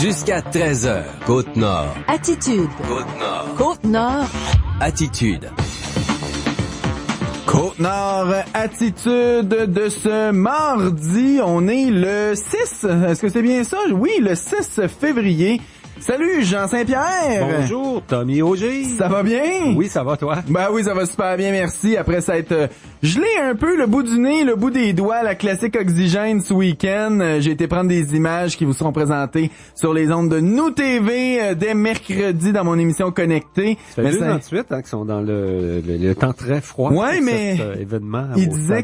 Jusqu'à 13h, Côte-Nord. Attitude. Côte-Nord. Côte-Nord. Attitude. Côte-Nord, attitude de ce mardi. On est le 6. Est-ce que c'est bien ça? Oui, le 6 février. Salut, Jean Saint-Pierre! Bonjour, Tommy Auger! Ça va bien? Oui, ça va, toi? Ben oui, ça va super bien, merci. Après ça être gelé un peu, le bout du nez, le bout des doigts, la classique oxygène ce week-end. J'ai été prendre des images qui vous seront présentées sur les ondes de Nous TV dès mercredi dans mon émission Connectée. Ça fait 2 ans de suite qui sont dans le temps très froid. Ouais, mais cet événement. il disait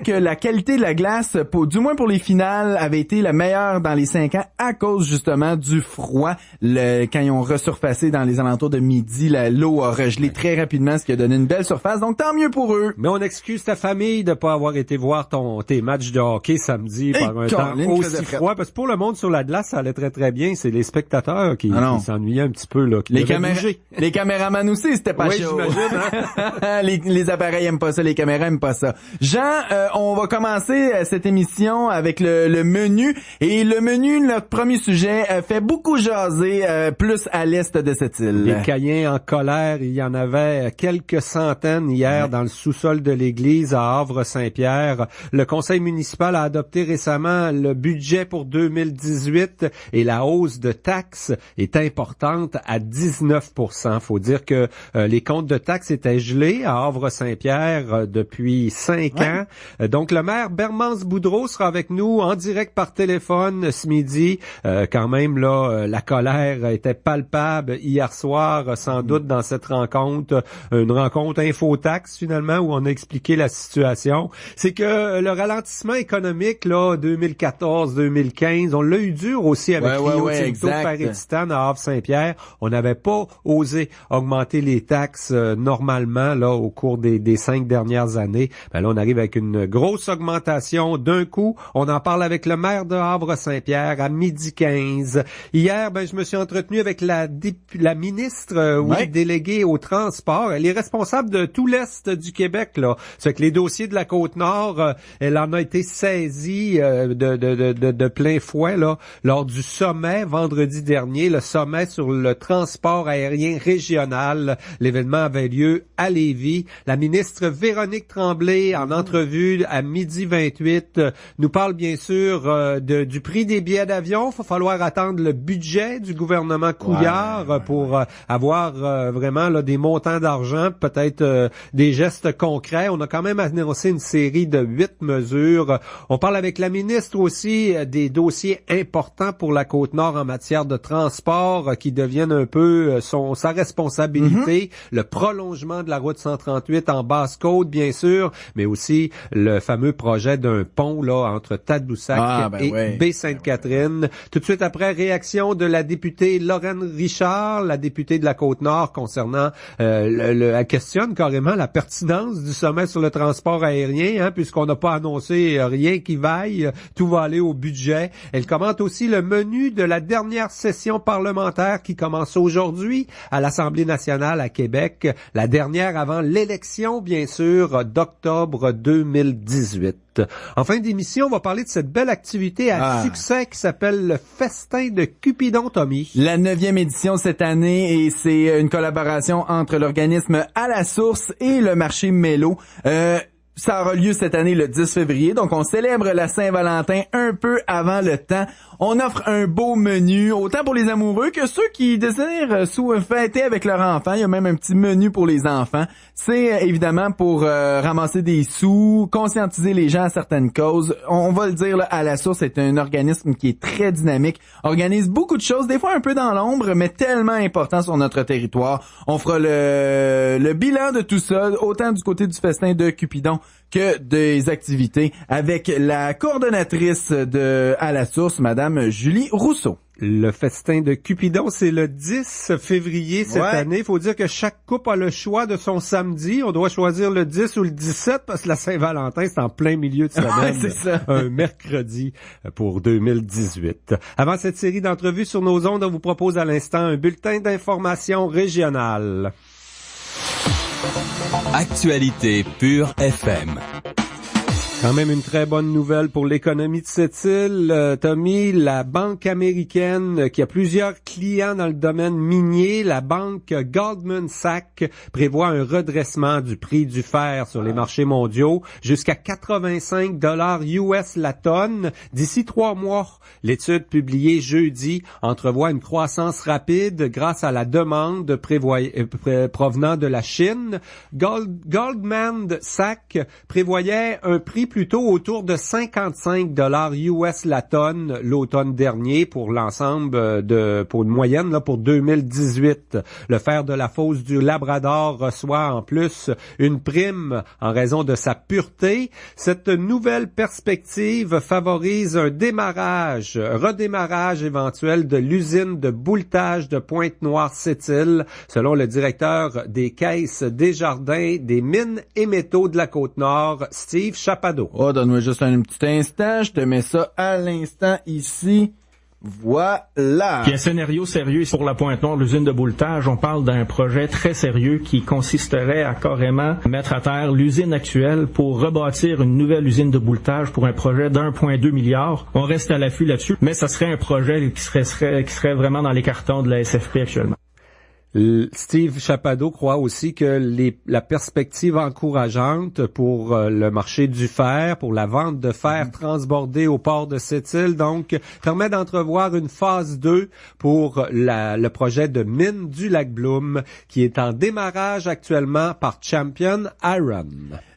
que la qualité de la glace, du moins pour les finales, avait été la meilleure dans les 5 ans à cause justement du froid. Quand ils ont resurfacé dans les alentours de midi, l'eau a regelé très rapidement, ce qui a donné une belle surface. Donc, tant mieux pour eux. Mais on excuse ta famille de pas avoir été voir tes matchs de hockey samedi par un temps aussi froid. Parce que pour le monde sur la glace, ça allait très très bien. C'est les spectateurs qui s'ennuyaient un petit peu. Là, les caméramans aussi, c'était pas chaud. Oui, j'imagine. Hein? les appareils aiment pas ça, les caméras aiment pas ça. Jean, on va commencer cette émission avec le menu. Et le menu, notre premier sujet, fait beaucoup jaser plus à l'est de cette île. Les Caïens en colère, il y en avait quelques centaines hier dans le sous-sol de l'église à Havre-Saint-Pierre. Le conseil municipal a adopté récemment le budget pour 2018 et la hausse de taxes est importante à 19%. Faut dire que les comptes de taxes étaient gelés à Havre-Saint-Pierre depuis 5 ans. Donc le maire Bermance Boudreau sera avec nous en direct par téléphone ce midi. Quand même là, la colère était palpable hier soir, sans doute dans cette rencontre, une rencontre infotaxe finalement où on a expliqué la situation. C'est que le ralentissement économique là 2014-2015, on l'a eu dur aussi avec Rio Tinto Paris-Titane à Havre-Saint-Pierre. On n'avait pas osé augmenter les taxes normalement là au cours des 5 dernières années. Ben là on arrive avec une grosse augmentation d'un coup. On en parle avec le maire de Havre-Saint-Pierre à 12h15. Hier, je me suis entretenu avec la ministre déléguée au transport. Elle est responsable de tout l'Est du Québec, là. C'est que les dossiers de la Côte-Nord, elle en a été saisie de plein fouet, là, lors du sommet vendredi dernier, le sommet sur le transport aérien régional. L'événement avait lieu à Lévis. La ministre Véronique Tremblay, en entrevue à 12h28, nous parle bien sûr du prix des billets d'avion. Il va falloir attendre le budget du gouvernement Couillard pour avoir vraiment là, des montants d'argent, peut-être des gestes concrets. On a quand même annoncé une série de 8 mesures. On parle avec la ministre aussi des dossiers importants pour la Côte-Nord en matière de transport qui deviennent un peu sa responsabilité. Le prolongement de la route 138 en Basse-Côte, bien sûr, mais aussi le fameux projet d'un pont là entre Tadoussac et Baie-Sainte-Catherine. Tout de suite après, réaction de la députée Lorraine Richard, la députée de la Côte-Nord, concernant elle questionne carrément la pertinence du sommet sur le transport aérien, puisqu'on n'a pas annoncé rien qui vaille, tout va aller au budget. Elle commente aussi le menu de la dernière session parlementaire qui commence aujourd'hui à l'Assemblée nationale à Québec, la dernière avant l'élection, bien sûr, d'octobre 2018. En fin d'émission, on va parler de cette belle activité à succès qui s'appelle le Festin de Cupidon, Tommy. La 9e édition cette année, et c'est une collaboration entre l'organisme À la Source et le marché Mélo. Ça aura lieu cette année le 10 février, donc on célèbre la Saint-Valentin un peu avant le temps. On offre un beau menu, autant pour les amoureux que ceux qui désirent fêter avec leur enfant. Il y a même un petit menu pour les enfants. C'est évidemment pour ramasser des sous, conscientiser les gens à certaines causes. On va le dire, là, À la Source, c'est un organisme qui est très dynamique, organise beaucoup de choses, des fois un peu dans l'ombre, mais tellement important sur notre territoire. On fera le bilan de tout ça, autant du côté du festin de Cupidon que des activités avec la coordonnatrice de À la Source, Madame Julie Rousseau. Le festin de Cupidon, c'est le 10 février cette année. Il faut dire que chaque couple a le choix de son samedi. On doit choisir le 10 ou le 17 parce que la Saint-Valentin, c'est en plein milieu de semaine. C'est ça. Un mercredi pour 2018. Avant cette série d'entrevues sur nos ondes, on vous propose à l'instant un bulletin d'information régionale. Actualité Pure FM. Quand même une très bonne nouvelle pour l'économie de cette île. Tommy, la banque américaine qui a plusieurs clients dans le domaine minier, la banque Goldman Sachs, prévoit un redressement du prix du fer sur les marchés mondiaux jusqu'à 85 $ US la tonne d'ici 3 mois. L'étude publiée jeudi entrevoit une croissance rapide grâce à la demande provenant de la Chine. Goldman Sachs prévoyait un prix plutôt autour de 55 $ US la tonne l'automne dernier pour l'ensemble pour une moyenne là pour 2018. Le fer de la fosse du Labrador reçoit en plus une prime en raison de sa pureté. Cette nouvelle perspective favorise un redémarrage éventuel de l'usine de bouletage de Pointe-Noire-Sept-Îles, selon le directeur des caisses Desjardins des mines et métaux de la Côte-Nord, Steve Chapado. Oh, donne-moi juste un petit instant, je te mets ça à l'instant ici. Voilà. Puis un scénario sérieux pour la Pointe-Noire, l'usine de bouletage. On parle d'un projet très sérieux qui consisterait à carrément mettre à terre l'usine actuelle pour rebâtir une nouvelle usine de bouletage pour un projet d'1,2 milliard. On reste à l'affût là-dessus, mais ça serait un projet qui serait vraiment dans les cartons de la SFP actuellement. Steve Chapado croit aussi que la perspective encourageante pour le marché du fer, pour la vente de fer transbordé au port de Sept-Îles, donc, permet d'entrevoir une phase 2 pour le projet de mine du lac Bloom, qui est en démarrage actuellement par Champion Iron.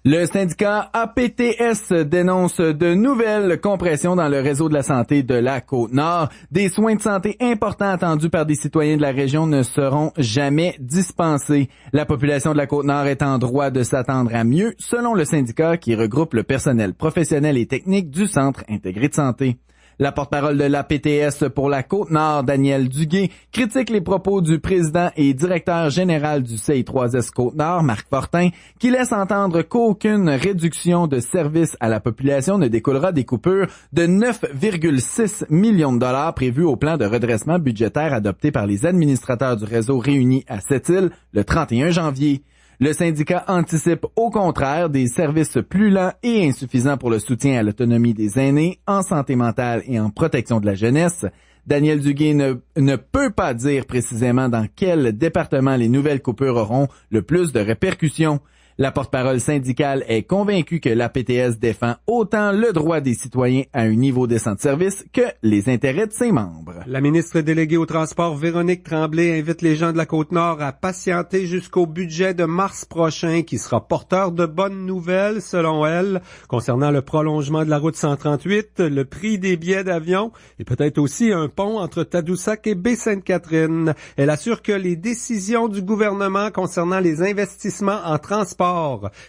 Le syndicat APTS dénonce de nouvelles compressions dans le réseau de la santé de la Côte-Nord. Des soins de santé importants attendus par des citoyens de la région ne seront jamais dispensés. La population de la Côte-Nord est en droit de s'attendre à mieux, selon le syndicat qui regroupe le personnel professionnel et technique du Centre intégré de santé. La porte-parole de l'APTS pour la Côte-Nord, Daniel Duguay, critique les propos du président et directeur général du CI3S Côte-Nord, Marc Fortin, qui laisse entendre qu'aucune réduction de services à la population ne découlera des coupures de 9,6 millions de dollars prévues au plan de redressement budgétaire adopté par les administrateurs du réseau réunis à Sept-Îles le 31 janvier. Le syndicat anticipe au contraire des services plus lents et insuffisants pour le soutien à l'autonomie des aînés, en santé mentale et en protection de la jeunesse. Daniel Duguay ne peut pas dire précisément dans quel département les nouvelles coupures auront le plus de répercussions. La porte-parole syndicale est convaincue que l'APTS défend autant le droit des citoyens à un niveau décent de service que les intérêts de ses membres. La ministre déléguée au transport, Véronique Tremblay, invite les gens de la Côte-Nord à patienter jusqu'au budget de mars prochain, qui sera porteur de bonnes nouvelles, selon elle, concernant le prolongement de la route 138, le prix des billets d'avion et peut-être aussi un pont entre Tadoussac et Baie-Sainte-Catherine. Elle assure que les décisions du gouvernement concernant les investissements en transport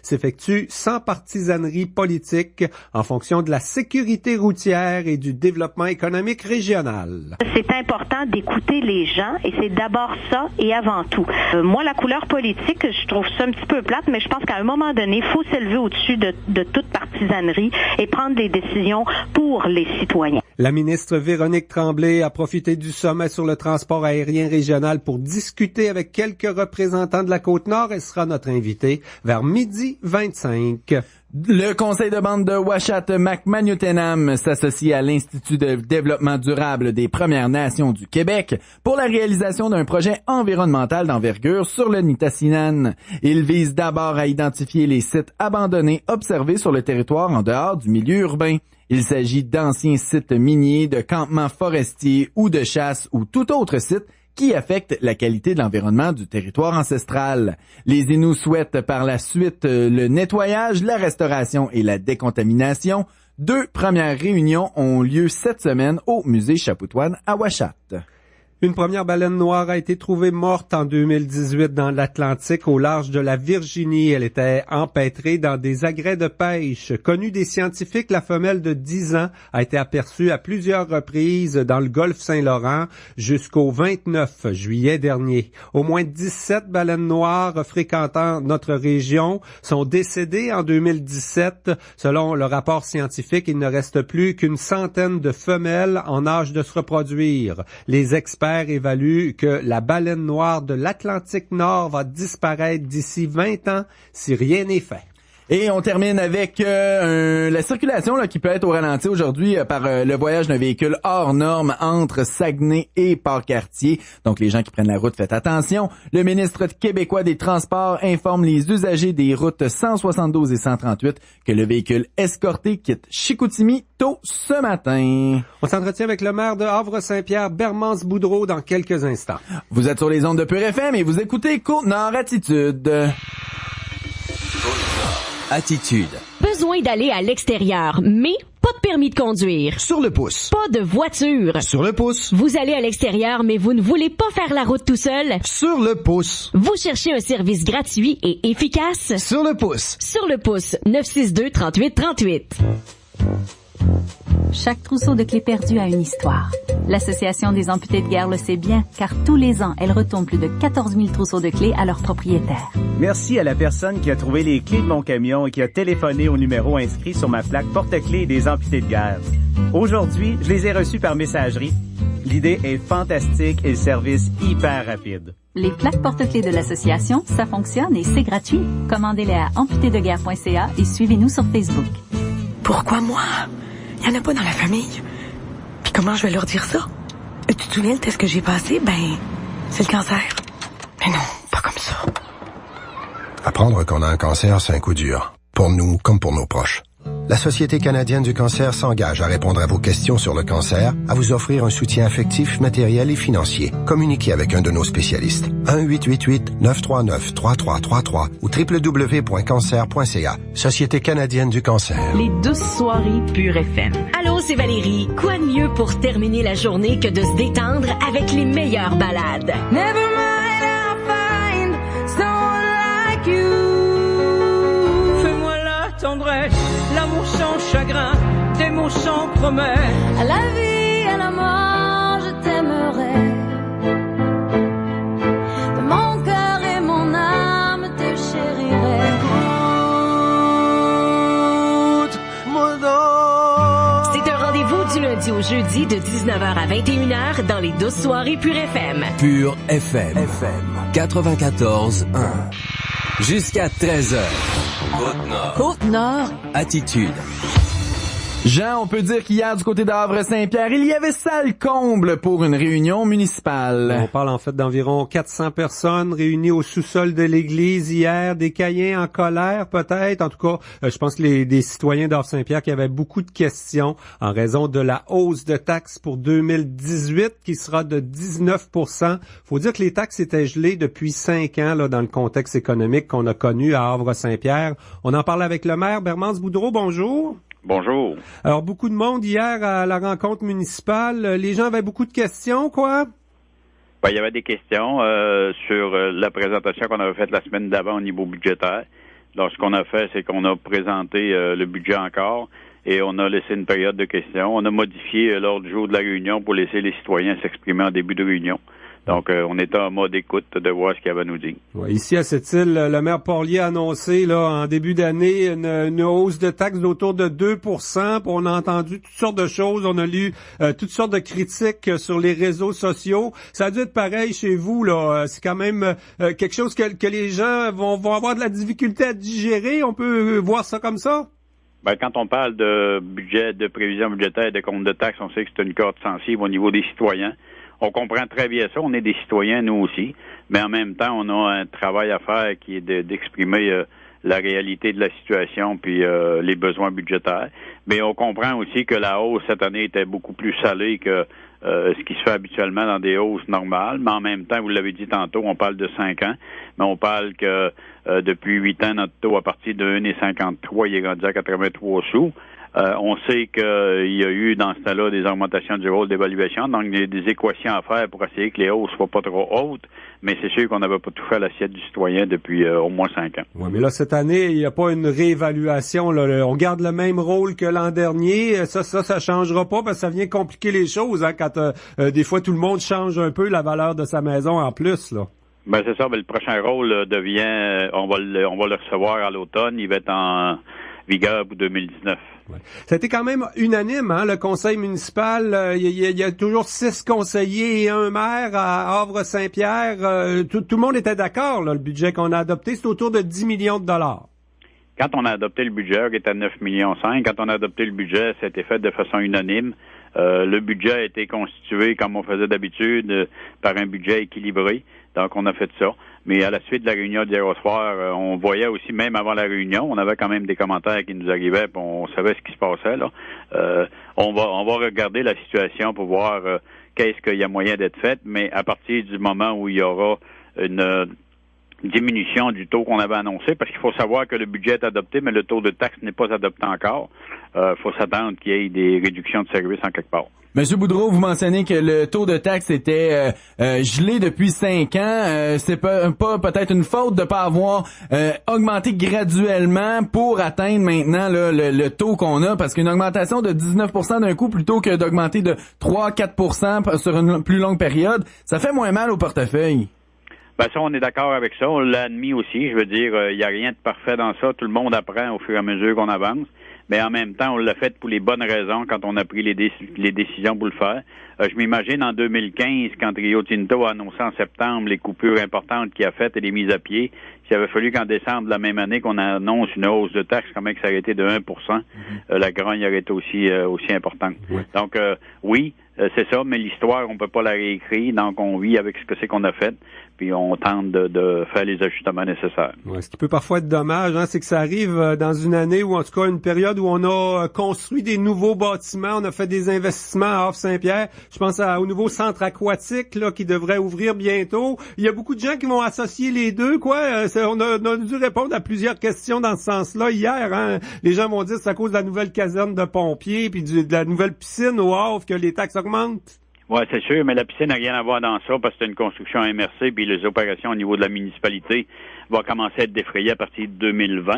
s'effectue sans partisanerie politique en fonction de la sécurité routière et du développement économique régional. C'est important d'écouter les gens et c'est d'abord ça et avant tout. Moi, la couleur politique, je trouve ça un petit peu plate, mais je pense qu'à un moment donné, il faut s'élever au-dessus de toute partisanerie et prendre des décisions pour les citoyens. La ministre Véronique Tremblay a profité du sommet sur le transport aérien régional pour discuter avec quelques représentants de la Côte-Nord et sera notre invitée vers 12h25. Le conseil de bande de Ouachata-Macmahon-Utenam s'associe à l'Institut de développement durable des Premières Nations du Québec pour la réalisation d'un projet environnemental d'envergure sur le Nitassinan. Il vise d'abord à identifier les sites abandonnés observés sur le territoire en dehors du milieu urbain. Il s'agit d'anciens sites miniers, de campements forestiers ou de chasse ou tout autre site qui affecte la qualité de l'environnement du territoire ancestral. Les Inuits souhaitent par la suite le nettoyage, la restauration et la décontamination. 2 premières réunions ont lieu cette semaine au musée Chapoutoine à Ouachata. Une première baleine noire a été trouvée morte en 2018 dans l'Atlantique au large de la Virginie. Elle était empêtrée dans des agrès de pêche. Connue des scientifiques, la femelle de 10 ans a été aperçue à plusieurs reprises dans le golfe Saint-Laurent jusqu'au 29 juillet dernier. Au moins 17 baleines noires fréquentant notre région sont décédées en 2017. Selon le rapport scientifique, il ne reste plus qu'une centaine de femelles en âge de se reproduire. Les experts évalue que la baleine noire de l'Atlantique Nord va disparaître d'ici 20 ans si rien n'est fait. Et on termine avec la circulation là, qui peut être au ralenti aujourd'hui par le voyage d'un véhicule hors norme entre Saguenay et Port-Cartier. Donc les gens qui prennent la route, faites attention. Le ministre québécois des Transports informe les usagers des routes 172 et 138 que le véhicule escorté quitte Chicoutimi tôt ce matin. On s'entretient avec le maire de Havre-Saint-Pierre, Bermance Boudreau, dans quelques instants. Vous êtes sur les ondes de Pure FM et vous écoutez Côte-Nord Attitude. Attitude. Besoin d'aller à l'extérieur, mais pas de permis de conduire. Sur le pouce. Pas de voiture. Sur le pouce. Vous allez à l'extérieur, mais vous ne voulez pas faire la route tout seul. Sur le pouce. Vous cherchez un service gratuit et efficace. Sur le pouce. Sur le pouce. 962-3838. Chaque trousseau de clés perdues a une histoire. L'Association des amputés de guerre le sait bien, car tous les ans, elle retourne plus de 14 000 trousseaux de clés à leurs propriétaires. Merci à la personne qui a trouvé les clés de mon camion et qui a téléphoné au numéro inscrit sur ma plaque porte-clés des amputés de guerre. Aujourd'hui, je les ai reçus par messagerie. L'idée est fantastique et le service hyper rapide. Les plaques porte-clés de l'association, ça fonctionne et c'est gratuit. Commandez-les à amputédeguerre.ca et suivez-nous sur Facebook. Pourquoi moi? Il n'y en a pas dans la famille. Puis comment je vais leur dire ça? Tu te souviens le test que j'ai passé? Ben, c'est le cancer. Mais non, pas comme ça. Apprendre qu'on a un cancer, c'est un coup dur. Pour nous comme pour nos proches. La Société canadienne du cancer s'engage à répondre à vos questions sur le cancer, à vous offrir un soutien affectif, matériel et financier. Communiquez avec un de nos spécialistes. 1-888-939-3333 ou www.cancer.ca. Société canadienne du cancer. Les douces soirées Pure FM. Allô, c'est Valérie. Quoi de mieux pour terminer la journée que de se détendre avec les meilleures balades? Never mind, I'll find someone like you. Fais-moi la tendresse, l'amour sans chagrin, des mots sans promesse. À la vie, à la mort, je t'aimerai. De mon cœur et mon âme te chérirai. C'est un rendez-vous du lundi au jeudi de 19h à 21h dans les douces soirées Pure FM. Pure FM. 94.1. Jusqu'à 13h. Côte-Nord. Côte-Nord. Attitude. Jean, on peut dire qu'hier, du côté d'Havre-Saint-Pierre, il y avait salle comble pour une réunion municipale. On parle en fait d'environ 400 personnes réunies au sous-sol de l'église hier, des Caïens en colère peut-être. En tout cas, je pense que des citoyens d'Havre-Saint-Pierre qui avaient beaucoup de questions en raison de la hausse de taxes pour 2018 qui sera de 19%. Faut dire que les taxes étaient gelées depuis 5 ans là, dans le contexte économique qu'on a connu à Havre-Saint-Pierre. On en parle avec le maire Bermance Boudreau. Bonjour. Bonjour. Alors, beaucoup de monde hier à la rencontre municipale. Les gens avaient beaucoup de questions, quoi? Ben, il y avait des questions sur la présentation qu'on avait faite la semaine d'avant au niveau budgétaire. Donc, ce qu'on a fait, c'est qu'on a présenté le budget encore et on a laissé une période de questions. On a modifié l'ordre du jour de la réunion pour laisser les citoyens s'exprimer en début de réunion. Donc, on était en mode écoute de voir ce qu'il y avait à nous dire. Ouais, ici, à cette île, le maire Porlier a annoncé là en début d'année une hausse de taxes d'autour de 2%. On a entendu toutes sortes de choses. On a lu toutes sortes de critiques sur les réseaux sociaux. Ça a dû être pareil chez vous, là. C'est quand même quelque chose que les gens vont avoir de la difficulté à digérer. On peut voir ça comme ça? Ben, quand on parle de budget, de prévision budgétaire et de compte de taxes, on sait que c'est une corde sensible au niveau des citoyens. On comprend très bien ça, on est des citoyens nous aussi, mais en même temps, on a un travail à faire qui est d'exprimer la réalité de la situation puis les besoins budgétaires. Mais on comprend aussi que la hausse cette année était beaucoup plus salée que ce qui se fait habituellement dans des hausses normales. Mais en même temps, vous l'avez dit tantôt, on parle de 5 ans, mais on parle que depuis 8 ans, notre taux à partir de 1,53, il est rendu à 83 sous. On sait qu'il y a eu dans ce temps-là des augmentations du rôle d'évaluation, donc il y a des équations à faire pour essayer que les hausses soient pas trop hautes, mais c'est sûr qu'on n'avait pas tout fait à l'assiette du citoyen depuis au moins 5 ans. Oui, mais là, cette année, il n'y a pas une réévaluation. Là. On garde le même rôle que l'an dernier. Ça changera pas parce que ça vient compliquer les choses hein, quand des fois tout le monde change un peu la valeur de sa maison en plus. Là. Ben c'est ça, ben, le prochain rôle devient, on va le recevoir à l'automne, il va être en vigueur pour 2019. Ouais. Ça a été quand même unanime, hein, le conseil municipal. Il y a toujours 6 conseillers et un maire à Havre-Saint-Pierre. Tout le monde était d'accord, là, le budget qu'on a adopté, c'est autour de 10 millions de dollars. Quand on a adopté le budget, qui était à 9,5 millions, quand on a adopté le budget, ça a été fait de façon unanime. Le budget a été constitué, comme on faisait d'habitude, par un budget équilibré. Donc, on a fait ça. Mais à la suite de la réunion d'hier au soir, on voyait aussi, même avant la réunion, on avait quand même des commentaires qui nous arrivaient, puis on savait ce qui se passait, là. On va regarder la situation pour voir qu'est-ce qu'il y a moyen d'être fait, mais à partir du moment où il y aura une diminution du taux qu'on avait annoncé, parce qu'il faut savoir que le budget est adopté, mais le taux de taxe n'est pas adopté encore. Faut s'attendre qu'il y ait des réductions de services en quelque part. Monsieur Boudreau, vous mentionnez que le taux de taxe était gelé depuis 5 ans. C'est pas peut-être une faute de pas avoir augmenté graduellement pour atteindre maintenant là, le taux qu'on a, parce qu'une augmentation de 19% d'un coup plutôt que d'augmenter de 3-4% sur une plus longue période, ça fait moins mal au portefeuille. Ben ça, on est d'accord avec ça. On l'a admis aussi. Je veux dire, il n'y a rien de parfait dans ça. Tout le monde apprend au fur et à mesure qu'on avance. Mais en même temps, on l'a fait pour les bonnes raisons quand on a pris les décisions pour le faire. Je m'imagine en 2015, quand Rio Tinto a annoncé en septembre les coupures importantes qu'il a faites et les mises à pied, s'il avait fallu qu'en décembre de la même année qu'on annonce une hausse de taxes, comment que ça aurait été de 1%, la grogne aurait été aussi importante. Oui. Donc, oui, c'est ça, mais l'histoire, on peut pas la réécrire, donc on vit avec ce que c'est qu'on a fait, puis on tente de faire les ajustements nécessaires. Ouais, ce qui peut parfois être dommage, c'est que ça arrive dans une année ou en tout cas une période où on a construit des nouveaux bâtiments, on a fait des investissements à Havre-Saint-Pierre. Je pense au nouveau centre aquatique là qui devrait ouvrir bientôt. Il y a beaucoup de gens qui vont associer les deux, quoi. On a dû répondre à plusieurs questions dans ce sens-là hier. Hein. Les gens vont dire que c'est à cause de la nouvelle caserne de pompiers puis de la nouvelle piscine au Havre que les taxes augmentent. Oui, c'est sûr, mais la piscine n'a rien à voir dans ça parce que c'est une construction MRC, puis les opérations au niveau de la municipalité vont commencer à être défrayées à partir de 2020,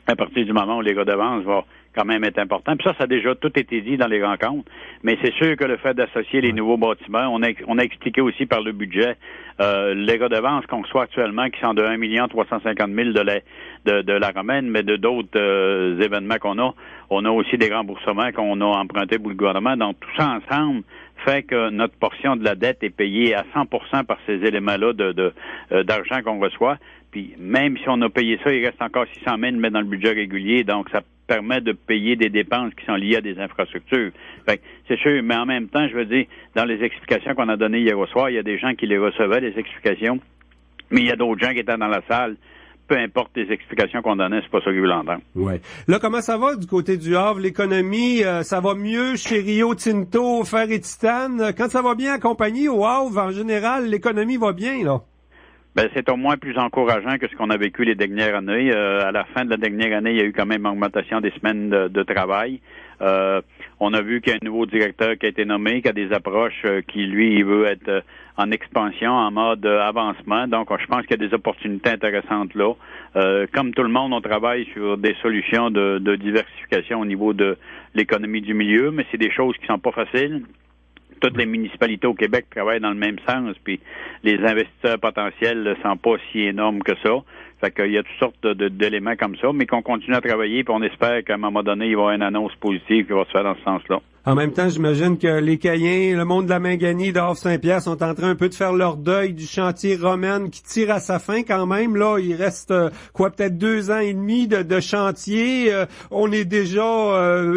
à partir du moment où les redevances vont quand même être importantes. Puis ça a déjà tout été dit dans les rencontres, mais c'est sûr que le fait d'associer les nouveaux bâtiments, on a expliqué aussi par le budget, les redevances qu'on reçoit actuellement, qui sont de 1 350 000 de la Romaine, mais de d'autres événements qu'on a. On a aussi des remboursements qu'on a empruntés pour le gouvernement. Donc, tout ça ensemble fait que notre portion de la dette est payée à 100% par ces éléments-là d'argent qu'on reçoit. Puis, même si on a payé ça, il reste encore 600 000 de mettre dans le budget régulier. Donc, ça permet de payer des dépenses qui sont liées à des infrastructures. Fait que, c'est sûr, mais en même temps, je veux dire, dans les explications qu'on a données hier au soir, il y a des gens qui les recevaient, les explications, mais il y a d'autres gens qui étaient dans la salle. Peu importe les explications qu'on donnait, c'est pas ça qu'ils veulent entendre. Ouais. Là, comment ça va du côté du Havre, l'économie? Ça va mieux chez Rio Tinto, Fer et Titane? Quand ça va bien accompagné au Havre, en général, l'économie va bien, là? Ben, c'est au moins plus encourageant que ce qu'on a vécu les dernières années. À la fin de la dernière année, il y a eu quand même une augmentation des semaines de travail. On a vu qu'il y a un nouveau directeur qui a été nommé, qui a des approches qui, lui, il veut être en expansion, en mode avancement. Donc, je pense qu'il y a des opportunités intéressantes là. Comme tout le monde, on travaille sur des solutions de diversification au niveau de l'économie du milieu, mais c'est des choses qui sont pas faciles. Toutes les municipalités au Québec travaillent dans le même sens, puis les investisseurs potentiels ne sont pas si énormes que ça. Fait qu'il y a toutes sortes d'éléments comme ça, mais qu'on continue à travailler, puis on espère qu'à un moment donné, il va y avoir une annonce positive qui va se faire dans ce sens-là. En même temps, j'imagine que les Caïens, le monde de la Minganie, d'Havre-Saint-Pierre sont en train un peu de faire leur deuil du chantier Romaine qui tire à sa fin quand même. Là, il reste peut-être 2 ans et demi de chantier. On est déjà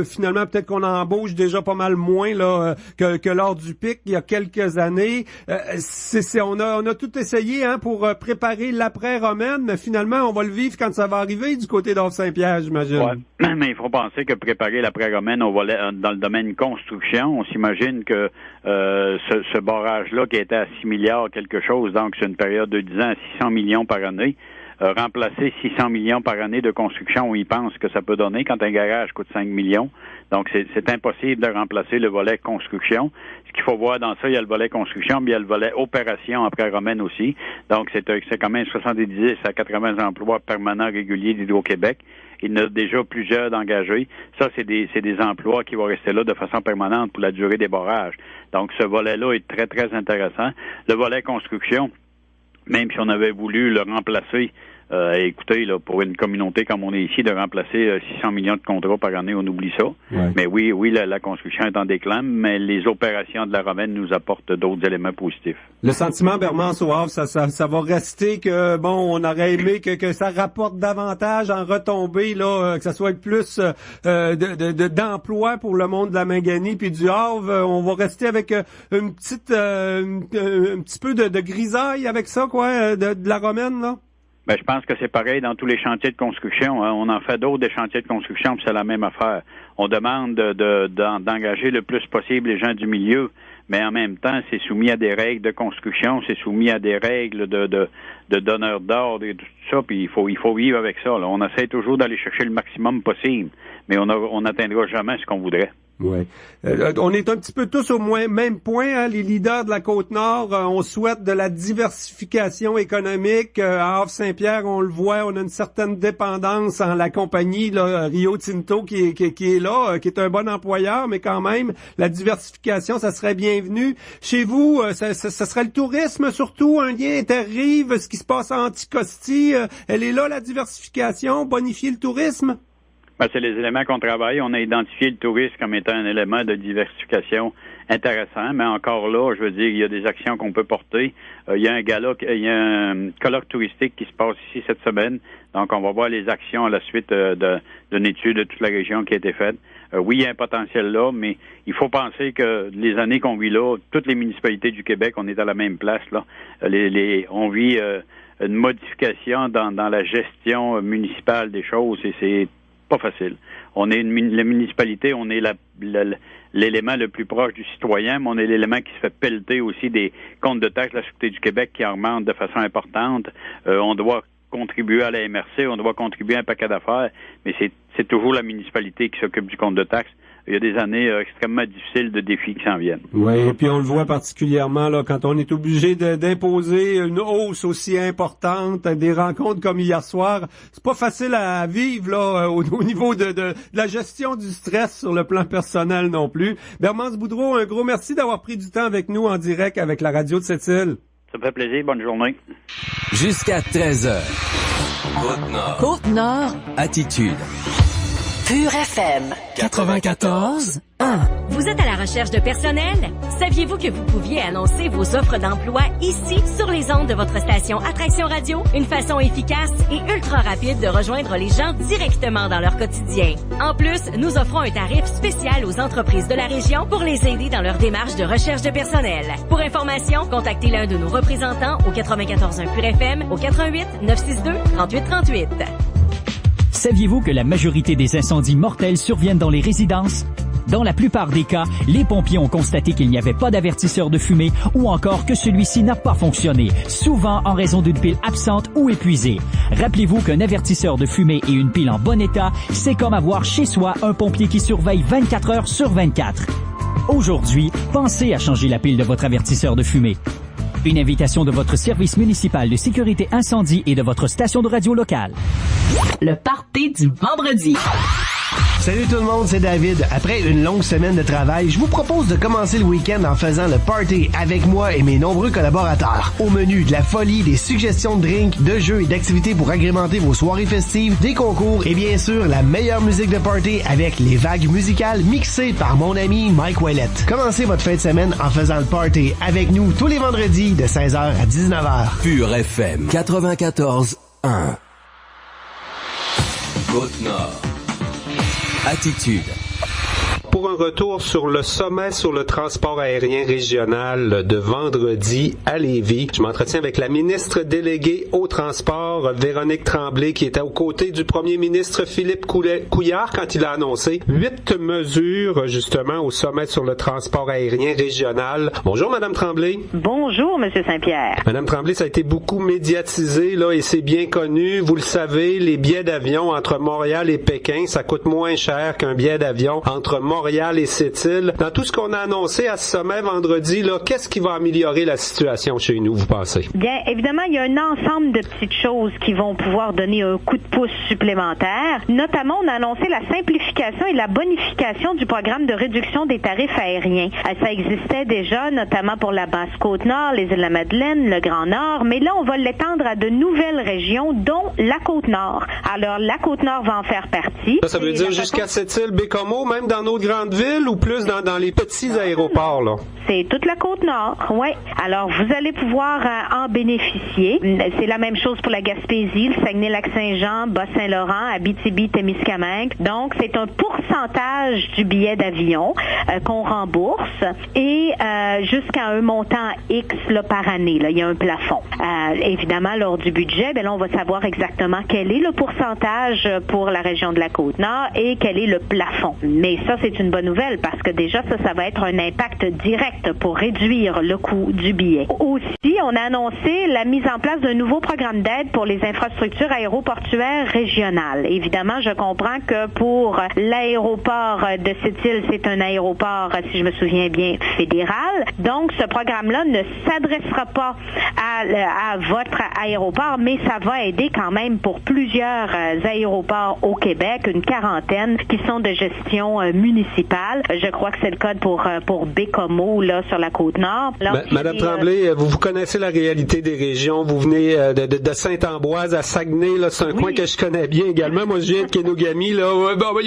finalement peut-être qu'on embauche déjà pas mal moins là que lors du pic il y a quelques années. On a tout essayé pour préparer l'après Romaine, mais finalement on va le vivre quand ça va arriver du côté d'Havre-Saint-Pierre, j'imagine. Ouais. Mais il faut penser que préparer l'après Romaine, on va dans le domaine construction, on s'imagine que ce barrage-là qui était à 6 milliards quelque chose, donc c'est une période de 10 ans à 600 millions par année, remplacer 600 millions par année de construction, on y pense que ça peut donner quand un garage coûte 5 millions. Donc c'est impossible de remplacer le volet construction. Ce qu'il faut voir dans ça, il y a le volet construction, mais il y a le volet opération après Romaine aussi. Donc c'est quand même 70 à 80 emplois permanents réguliers d'Hydro-Québec. Il y en a déjà plusieurs d'engagés. Ça, c'est des emplois qui vont rester là de façon permanente pour la durée des barrages. Donc, ce volet-là est très, très intéressant. Le volet construction, même si on avait voulu le remplacer Écoutez, là, pour une communauté comme on est ici, de remplacer 600 millions de contrats par année, on oublie ça. Ouais. Mais oui, la construction est en déclin, mais les opérations de la Romaine nous apportent d'autres éléments positifs. Le sentiment, Bermance au Havre, ça va rester que, bon, on aurait aimé que ça rapporte davantage en retombées, là, que ça soit plus d'emploi pour le monde de la Mangani puis du Havre. On va rester avec un petit peu de grisaille avec ça, quoi, de la Romaine, là. Ben, je pense que c'est pareil dans tous les chantiers de construction. Hein. On en fait d'autres des chantiers de construction, puis c'est la même affaire. On demande d'engager le plus possible les gens du milieu, mais en même temps, c'est soumis à des règles de construction, c'est soumis à des règles de donneurs d'ordre et tout ça, puis il faut vivre avec ça. Là. On essaie toujours d'aller chercher le maximum possible, mais on n'atteindra jamais ce qu'on voudrait. Ouais. On est un petit peu tous au même point, hein, les leaders de la Côte-Nord. On souhaite de la diversification économique. À Havre-Saint-Pierre, on le voit, on a une certaine dépendance en la compagnie là, Rio Tinto qui est là, qui est un bon employeur, mais quand même, la diversification, ça serait bienvenu. Chez vous, ça serait le tourisme surtout, un lien interrive, ce qui se passe à Anticosti. Elle est là, la diversification, bonifier le tourisme? Ben, c'est les éléments qu'on travaille. On a identifié le tourisme comme étant un élément de diversification intéressant, mais encore là, je veux dire, il y a des actions qu'on peut porter. Il y a un colloque touristique qui se passe ici cette semaine. Donc, on va voir les actions à la suite d'une étude de toute la région qui a été faite. Oui, il y a un potentiel là, mais il faut penser que les années qu'on vit là, toutes les municipalités du Québec, on est à la même place, là. On vit une modification dans la gestion municipale des choses et c'est pas facile. On est la municipalité, on est l'élément le plus proche du citoyen, mais on est l'élément qui se fait pelleter aussi des comptes de taxes de la Sûreté du Québec qui augmentent de façon importante. On doit contribuer à la MRC, on doit contribuer à un paquet d'affaires, mais c'est toujours la municipalité qui s'occupe du compte de taxes. Il y a des années extrêmement difficiles de défis qui s'en viennent. Oui, et puis on le voit particulièrement là quand on est obligé d'imposer une hausse aussi importante, des rencontres comme hier soir. C'est pas facile à vivre là au niveau de la gestion du stress sur le plan personnel non plus. Bermance Boudreau, un gros merci d'avoir pris du temps avec nous en direct avec la radio de Sept-Îles. Ça me fait plaisir. Bonne journée. Jusqu'à 13h. Côte-Nord. Côte-Nord. Attitude. Pure FM 94.1. Vous êtes à la recherche de personnel? Saviez-vous que vous pouviez annoncer vos offres d'emploi ici, sur les ondes de votre station Attraction Radio? Une façon efficace et ultra rapide de rejoindre les gens directement dans leur quotidien. En plus, nous offrons un tarif spécial aux entreprises de la région pour les aider dans leur démarche de recherche de personnel. Pour information, contactez l'un de nos représentants au 94.1 Pure FM au 88 962 3838. Saviez-vous que la majorité des incendies mortels surviennent dans les résidences? Dans la plupart des cas, les pompiers ont constaté qu'il n'y avait pas d'avertisseur de fumée ou encore que celui-ci n'a pas fonctionné, souvent en raison d'une pile absente ou épuisée. Rappelez-vous qu'un avertisseur de fumée et une pile en bon état, c'est comme avoir chez soi un pompier qui surveille 24 heures sur 24. Aujourd'hui, pensez à changer la pile de votre avertisseur de fumée. Une invitation de votre service municipal de sécurité incendie et de votre station de radio locale. Le party du vendredi. Salut tout le monde, c'est David. Après une longue semaine de travail, je vous propose de commencer le week-end en faisant le party avec moi et mes nombreux collaborateurs. Au menu, de la folie, des suggestions de drinks, de jeux et d'activités pour agrémenter vos soirées festives, des concours et bien sûr la meilleure musique de party avec les vagues musicales mixées par mon ami Mike Ouellette. Commencez votre fin de semaine en faisant le party avec nous tous les vendredis de 16h à 19h. Pure FM 94.1. Côte-Nord. Attitude. Pour un retour sur le sommet sur le transport aérien régional de vendredi à Lévis, je m'entretiens avec la ministre déléguée au transport, Véronique Tremblay, qui était aux côtés du premier ministre Philippe Couillard quand il a annoncé 8 mesures, justement, au sommet sur le transport aérien régional. Bonjour, Madame Tremblay. Bonjour, Monsieur Saint-Pierre. Madame Tremblay, ça a été beaucoup médiatisé, là, et c'est bien connu. Vous le savez, les billets d'avion entre Montréal et Pékin, ça coûte moins cher qu'un billet d'avion entre Montréal Montréal et Sept-Îles. Dans tout ce qu'on a annoncé à ce sommet vendredi, là, qu'est-ce qui va améliorer la situation chez nous, vous pensez? Bien, évidemment, il y a un ensemble de petites choses qui vont pouvoir donner un coup de pouce supplémentaire. Notamment, on a annoncé la simplification et la bonification du programme de réduction des tarifs aériens. Ça existait déjà, notamment pour la Basse-Côte-Nord, les Îles-de-la-Madeleine, le Grand Nord, mais là, on va l'étendre à de nouvelles régions, dont la Côte-Nord. Alors, la Côte-Nord va en faire partie. Ça veut dire jusqu'à Sept-Îles, Bécomo, même dans nos grandes villes ou plus dans les petits aéroports, là? C'est toute la Côte-Nord, oui. Alors, vous allez pouvoir en bénéficier. C'est la même chose pour la Gaspésie, le Saguenay-Lac-Saint-Jean, Bas-Saint-Laurent, Abitibi-Témiscamingue. Donc, c'est un pourcentage du billet d'avion qu'on rembourse et jusqu'à un montant X là, par année. Là, il y a un plafond. Évidemment, lors du budget, là, on va savoir exactement quel est le pourcentage pour la région de la Côte-Nord et quel est le plafond. Mais ça, c'est une bonne nouvelle parce que déjà, ça va être un impact direct pour réduire le coût du billet. Aussi, on a annoncé la mise en place d'un nouveau programme d'aide pour les infrastructures aéroportuaires régionales. Évidemment, je comprends que pour l'aéroport de Sept-Îles, c'est un aéroport, si je me souviens bien, fédéral. Donc, ce programme-là ne s'adressera pas à votre aéroport, mais ça va aider quand même pour plusieurs aéroports au Québec, une quarantaine qui sont de gestion municipale. Je crois que c'est le cas pour Bécomo, là, sur la Côte-Nord. Madame Tremblay, vous connaissez la réalité des régions. Vous venez de Saint-Ambroise à Saguenay, là, c'est un coin que je connais bien également. Moi, je viens de Kenogami, là.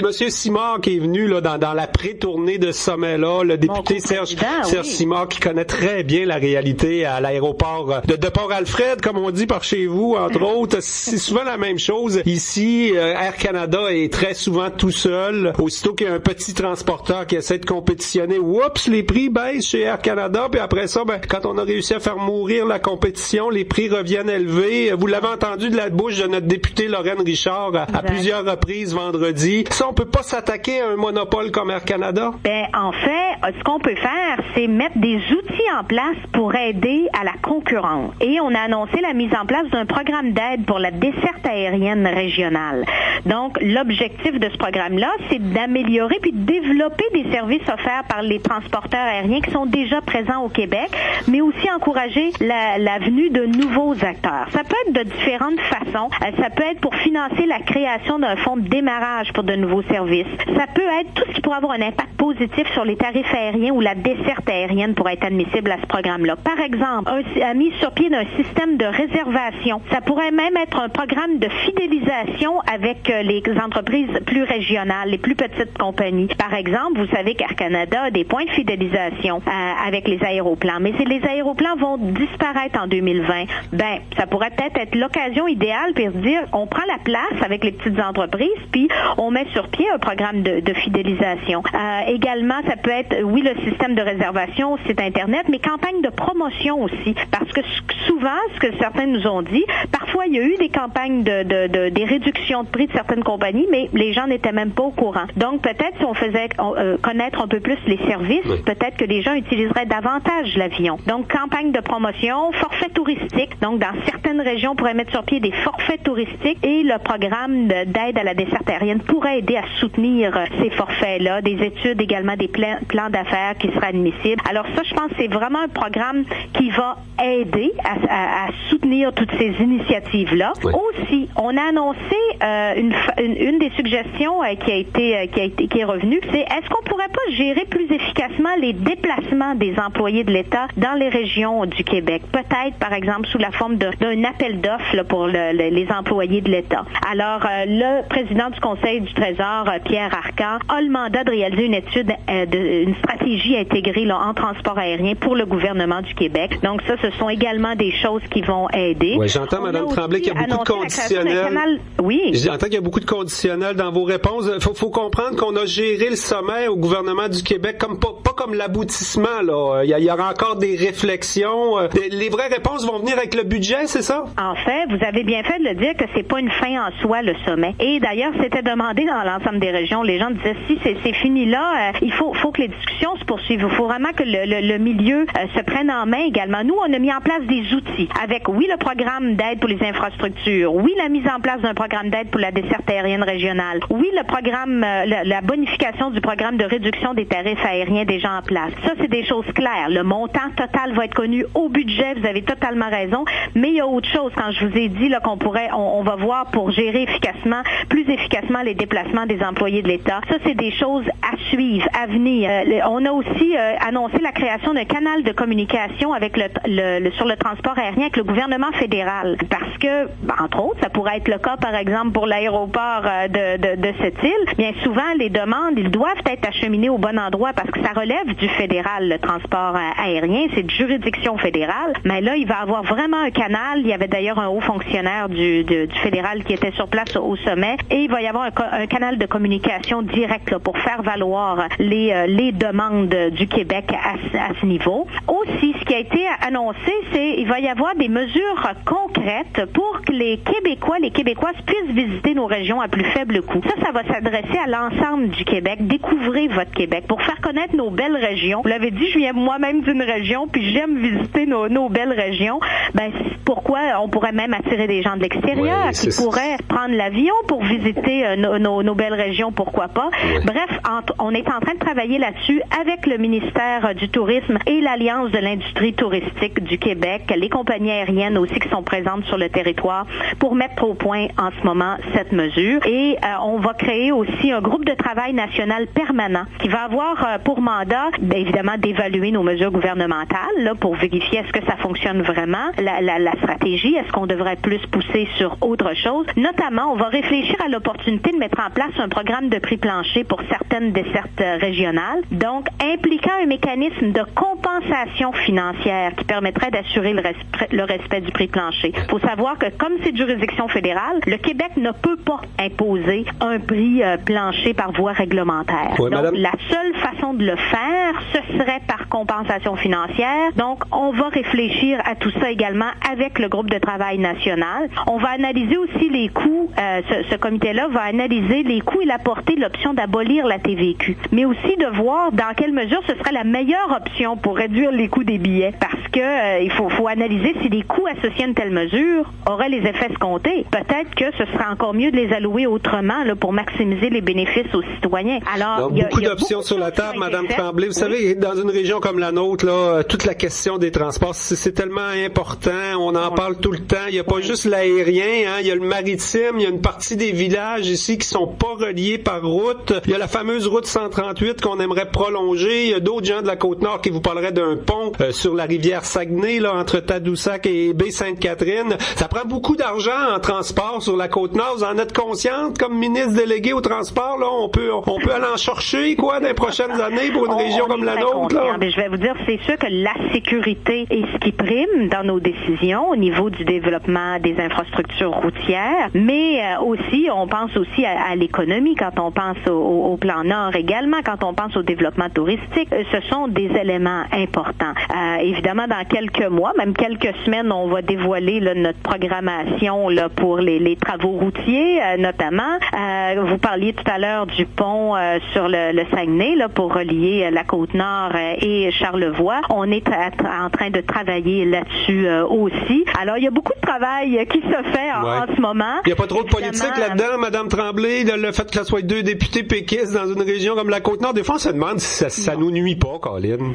Monsieur Simard qui est venu, là, dans la pré-tournée de ce sommet-là, le député Serge Simard qui connaît très bien la réalité à l'aéroport de Port-Alfred, comme on dit par chez vous, entre autres. C'est souvent la même chose. Ici, Air Canada est très souvent tout seul. Aussitôt qu'il y a un petit transporteur qui essaie de compétitionner, oups, les prix baissent chez Air Canada, puis après ça, quand on a réussi à faire mourir la compétition, les prix reviennent élevés. Vous l'avez entendu de la bouche de notre députée Lorraine Richard à plusieurs reprises vendredi. Ça, on peut pas s'attaquer à un monopole comme Air Canada? En fait, ce qu'on peut faire, c'est mettre des outils en place pour aider à la concurrence. Et on a annoncé la mise en place d'un programme d'aide pour la desserte aérienne régionale. Donc, l'objectif de ce programme-là, c'est d'améliorer puis de développer des services offerts par les transporteurs aériens qui sont déjà présents au Québec, mais aussi encourager la venue de nouveaux acteurs. Ça peut être de différentes façons. Ça peut être pour financer la création d'un fonds de démarrage pour de nouveaux services. Ça peut être tout ce qui pourrait avoir un impact positif sur les tarifs aériens ou la desserte aérienne pourrait être admissible à ce programme-là. Par exemple, la mise sur pied d'un système de réservation. Ça pourrait même être un programme de fidélisation avec les entreprises plus régionales, les plus petites compagnies. Par exemple, vous savez qu'Air Canada a des points de fidélisation avec les aéroplans, mais si les aéroplans vont disparaître en 2020, ça pourrait peut-être être l'occasion idéale pour dire, on prend la place avec les petites entreprises, puis on met sur pied un programme de fidélisation. Également, ça peut être, oui, le système de réservation, site Internet, mais campagne de promotion aussi, parce que souvent, ce que certains nous ont dit, parfois, il y a eu des campagnes des réductions de prix de certaines compagnies, mais les gens n'étaient même pas au courant. Donc, peut-être si on faisait connaître un peu plus les services, peut-être que les gens utiliseraient davantage l'avion. Donc, campagne de promotion, forfait touristique. Donc, dans certaines régions, on pourrait mettre sur pied des forfaits touristiques et le programme d'aide à la desserte aérienne pourrait aider à soutenir ces forfaits-là. Des études également, des plans d'affaires qui seraient admissibles. Alors ça, je pense que c'est vraiment un programme qui va aider à soutenir toutes ces initiatives-là. Oui. Aussi, on a annoncé une des suggestions qui est revenue, c'est est-ce qu'on pourrait pas gérer plus efficacement les déplacements des employés de l'État dans les régions du Québec? Peut-être, par exemple, sous la forme d'un appel d'offres là, pour les employés de l'État. Alors, le président du Conseil du Trésor, Pierre Arcan, a le mandat de réaliser une étude, une stratégie intégrée là, en transport aérien pour le gouvernement du Québec. Donc ça, ce sont également des choses qui vont aider. Oui, j'entends, Mme Tremblay, qu'il y a beaucoup de conditionnels. Oui. J'entends qu'il y a beaucoup de conditionnels dans vos réponses. Faut comprendre qu'on a géré le sommet au gouvernement du Québec comme pas comme l'aboutissement, là. Il y aura encore des réflexions. Les vraies réponses vont venir avec le budget, c'est ça? En fait, vous avez bien fait de le dire que c'est pas une fin en soi, le sommet. Et d'ailleurs, c'était demandé dans l'ensemble des régions. Les gens disaient, si c'est fini là, il faut que les discussions se poursuivent. Il faut vraiment que le milieu se prenne en main également. Nous, on a mis en place des outils avec, oui, le programme d'aide pour les infrastructures, oui, la mise en place d'un programme d'aide pour la desserte aérienne régionale, oui, le programme, la bonification du programme de réduction des tarifs aériens déjà en place. Ça, c'est des choses claires. Le montant total va être connu au budget, vous avez totalement raison, mais il y a autre chose. Quand je vous ai dit là qu'on pourrait, on va voir pour gérer plus efficacement les déplacements des employés de l'État. Ça, c'est des choses à suivre, à venir. On a aussi annoncé la création d'un canal de communication avec sur le transport aérien avec le gouvernement fédéral. Parce que, entre autres, ça pourrait être le cas, par exemple, pour l'aéroport de cette île. Bien souvent, les demandes, ils doivent être acheminés au bon endroit parce que ça relève du fédéral, le transport aérien, c'est de juridiction fédérale. Mais là, il va y avoir vraiment un canal. Il y avait d'ailleurs un haut fonctionnaire du fédéral qui était sur place au sommet. Et il va y avoir un canal de communication direct là, pour faire valoir les demandes du Québec à ce niveau. Aussi, ce qui a été annoncé, c'est il va y avoir des mesures concrètes pour que les Québécoises puissent visiter nos régions à plus faible coût. Ça va s'adresser à l'ensemble du Québec. Découvrez votre Québec pour faire connaître nos belles régions. Vous l'avez dit, je viens moi-même d'une région, puis j'aime visiter nos belles régions. Pourquoi on pourrait même attirer des gens de l'extérieur qui pourraient prendre l'avion pour visiter nos belles régions, pourquoi pas. Oui. Bref, on est en train de travailler là-dessus avec le ministère du Tourisme et l'Alliance de l'industrie touristique du Québec, les compagnies aériennes aussi qui sont présentes sur le territoire pour mettre au point en ce moment cette mesure. Et on va créer aussi un groupe de travail national permanent qui va avoir pour mandat, évidemment, d'évaluer nos mesures gouvernementales là, pour vérifier est-ce que ça fonctionne vraiment, la stratégie, est-ce qu'on devrait plus pousser sur autre chose. Notamment, on va réfléchir à l'opportunité de mettre en place un programme de prix plancher pour certaines dessertes régionales, donc impliquant un mécanisme de compensation financière qui permettrait d'assurer le respect du prix plancher. Il faut savoir que comme c'est de juridiction fédérale, le Québec ne peut pas imposer un prix plancher par voie réglementaire. Oui, donc, madame, la seule façon de le faire, ce serait par compensation financière. Donc, on va réfléchir à tout ça également avec le groupe de travail national. On va analyser aussi les coûts. Ce comité-là va analyser les coûts et la portée de l'option d'abolir la TVQ, mais aussi de voir dans quelle mesure ce serait la meilleure option pour réduire les coûts des billets, parce que il faut analyser si les coûts associés à une telle mesure auraient les effets escomptés. Peut-être que ce serait encore mieux de les allouer autrement là, pour maximiser les bénéfices aux citoyens. Alors, donc, beaucoup d'options sur la table, Madame Tremblay. Vous savez, dans une région comme la nôtre, là, toute la question des transports, c'est tellement important. On en parle tout le temps. Il n'y a pas juste l'aérien, hein. Il y a le maritime. Il y a une partie des villages ici qui sont pas reliés par route. Il y a la fameuse route 138 qu'on aimerait prolonger. Il y a d'autres gens de la Côte-Nord qui vous parleraient d'un pont sur la rivière Saguenay, là, entre Tadoussac et Baie-Sainte-Catherine. Ça prend beaucoup d'argent en transport sur la Côte-Nord. Vous en êtes consciente, comme ministre délégué au transport, là, on peut aller en chercher, quoi, dans les prochaines années pour une région comme la nôtre, là? Mais je vais vous dire, c'est sûr que la sécurité est ce qui prime dans nos décisions au niveau du développement des infrastructures routières, mais aussi, on pense aussi à l'économie quand on pense au plan Nord également, quand on pense au développement touristique. Ce sont des éléments importants. Évidemment, dans quelques mois, même quelques semaines, on va dévoiler là, notre programmation là, pour les travaux routiers, notamment. Vous parliez tout à l'heure du pont sur le Saguenay là, pour relier la Côte-Nord et Charlevoix. On est en train de travailler là-dessus aussi. Alors, il y a beaucoup de travail qui se fait en ce moment. Il n'y a pas trop de politique là-dedans, Madame Tremblay, le fait que ça soit 2 députés péquistes dans une région comme la Côte-Nord. Des fois, on se demande si ça nous nuit pas, Colin.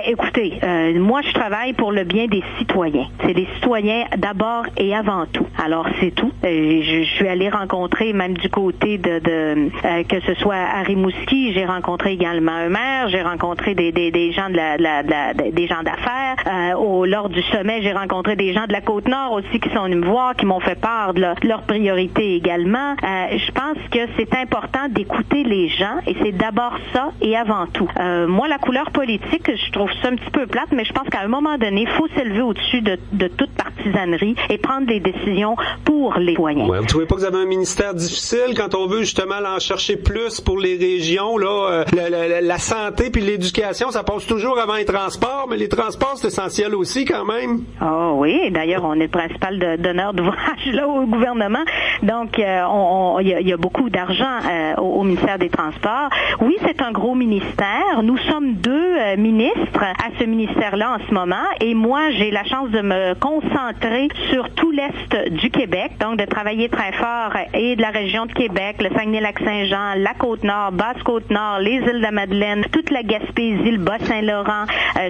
Écoutez, moi, je travaille pour le bien des citoyens. C'est les citoyens d'abord et avant tout. Alors, c'est tout. Je suis allée rencontrer, même du côté que ce soit à Rimouski, j'ai rencontré également un maire, j'ai rencontré des gens des gens d'affaires. Lors du sommet, j'ai rencontré des gens de la Côte-Nord aussi qui sont venus me voir, qui m'ont fait part de leurs priorités également. Je pense que c'est important d'écouter les gens et c'est d'abord ça et avant tout. Moi, la couleur politique, je trouve ça un petit peu plate, mais je pense qu'à un moment donné, il faut s'élever au-dessus de toute partisanerie et prendre des décisions pour les citoyens. Ouais, vous trouvez pas que vous avez un ministère difficile quand on veut justement en chercher plus pour les régions, là, la santé puis l'éducation, ça passe toujours avant les transports, mais les transports, c'est essentiel aussi quand même. Oh oui, d'ailleurs, on est le principal donneur d'ouvrage là au gouvernement. Donc, il y a beaucoup d'argent au ministère des Transports. Oui, c'est un gros ministère. Nous sommes 2 ministres à ce ministère-là en ce moment. et moi, j'ai la chance de me concentrer sur tout l'Est du Québec, donc de travailler très fort et de la région de Québec, le Saguenay-Lac-Saint-Jean, la Côte-Nord, Basse-Côte-Nord, les îles de Madeleine, toute la Gaspésie, le Bas-Saint-Laurent,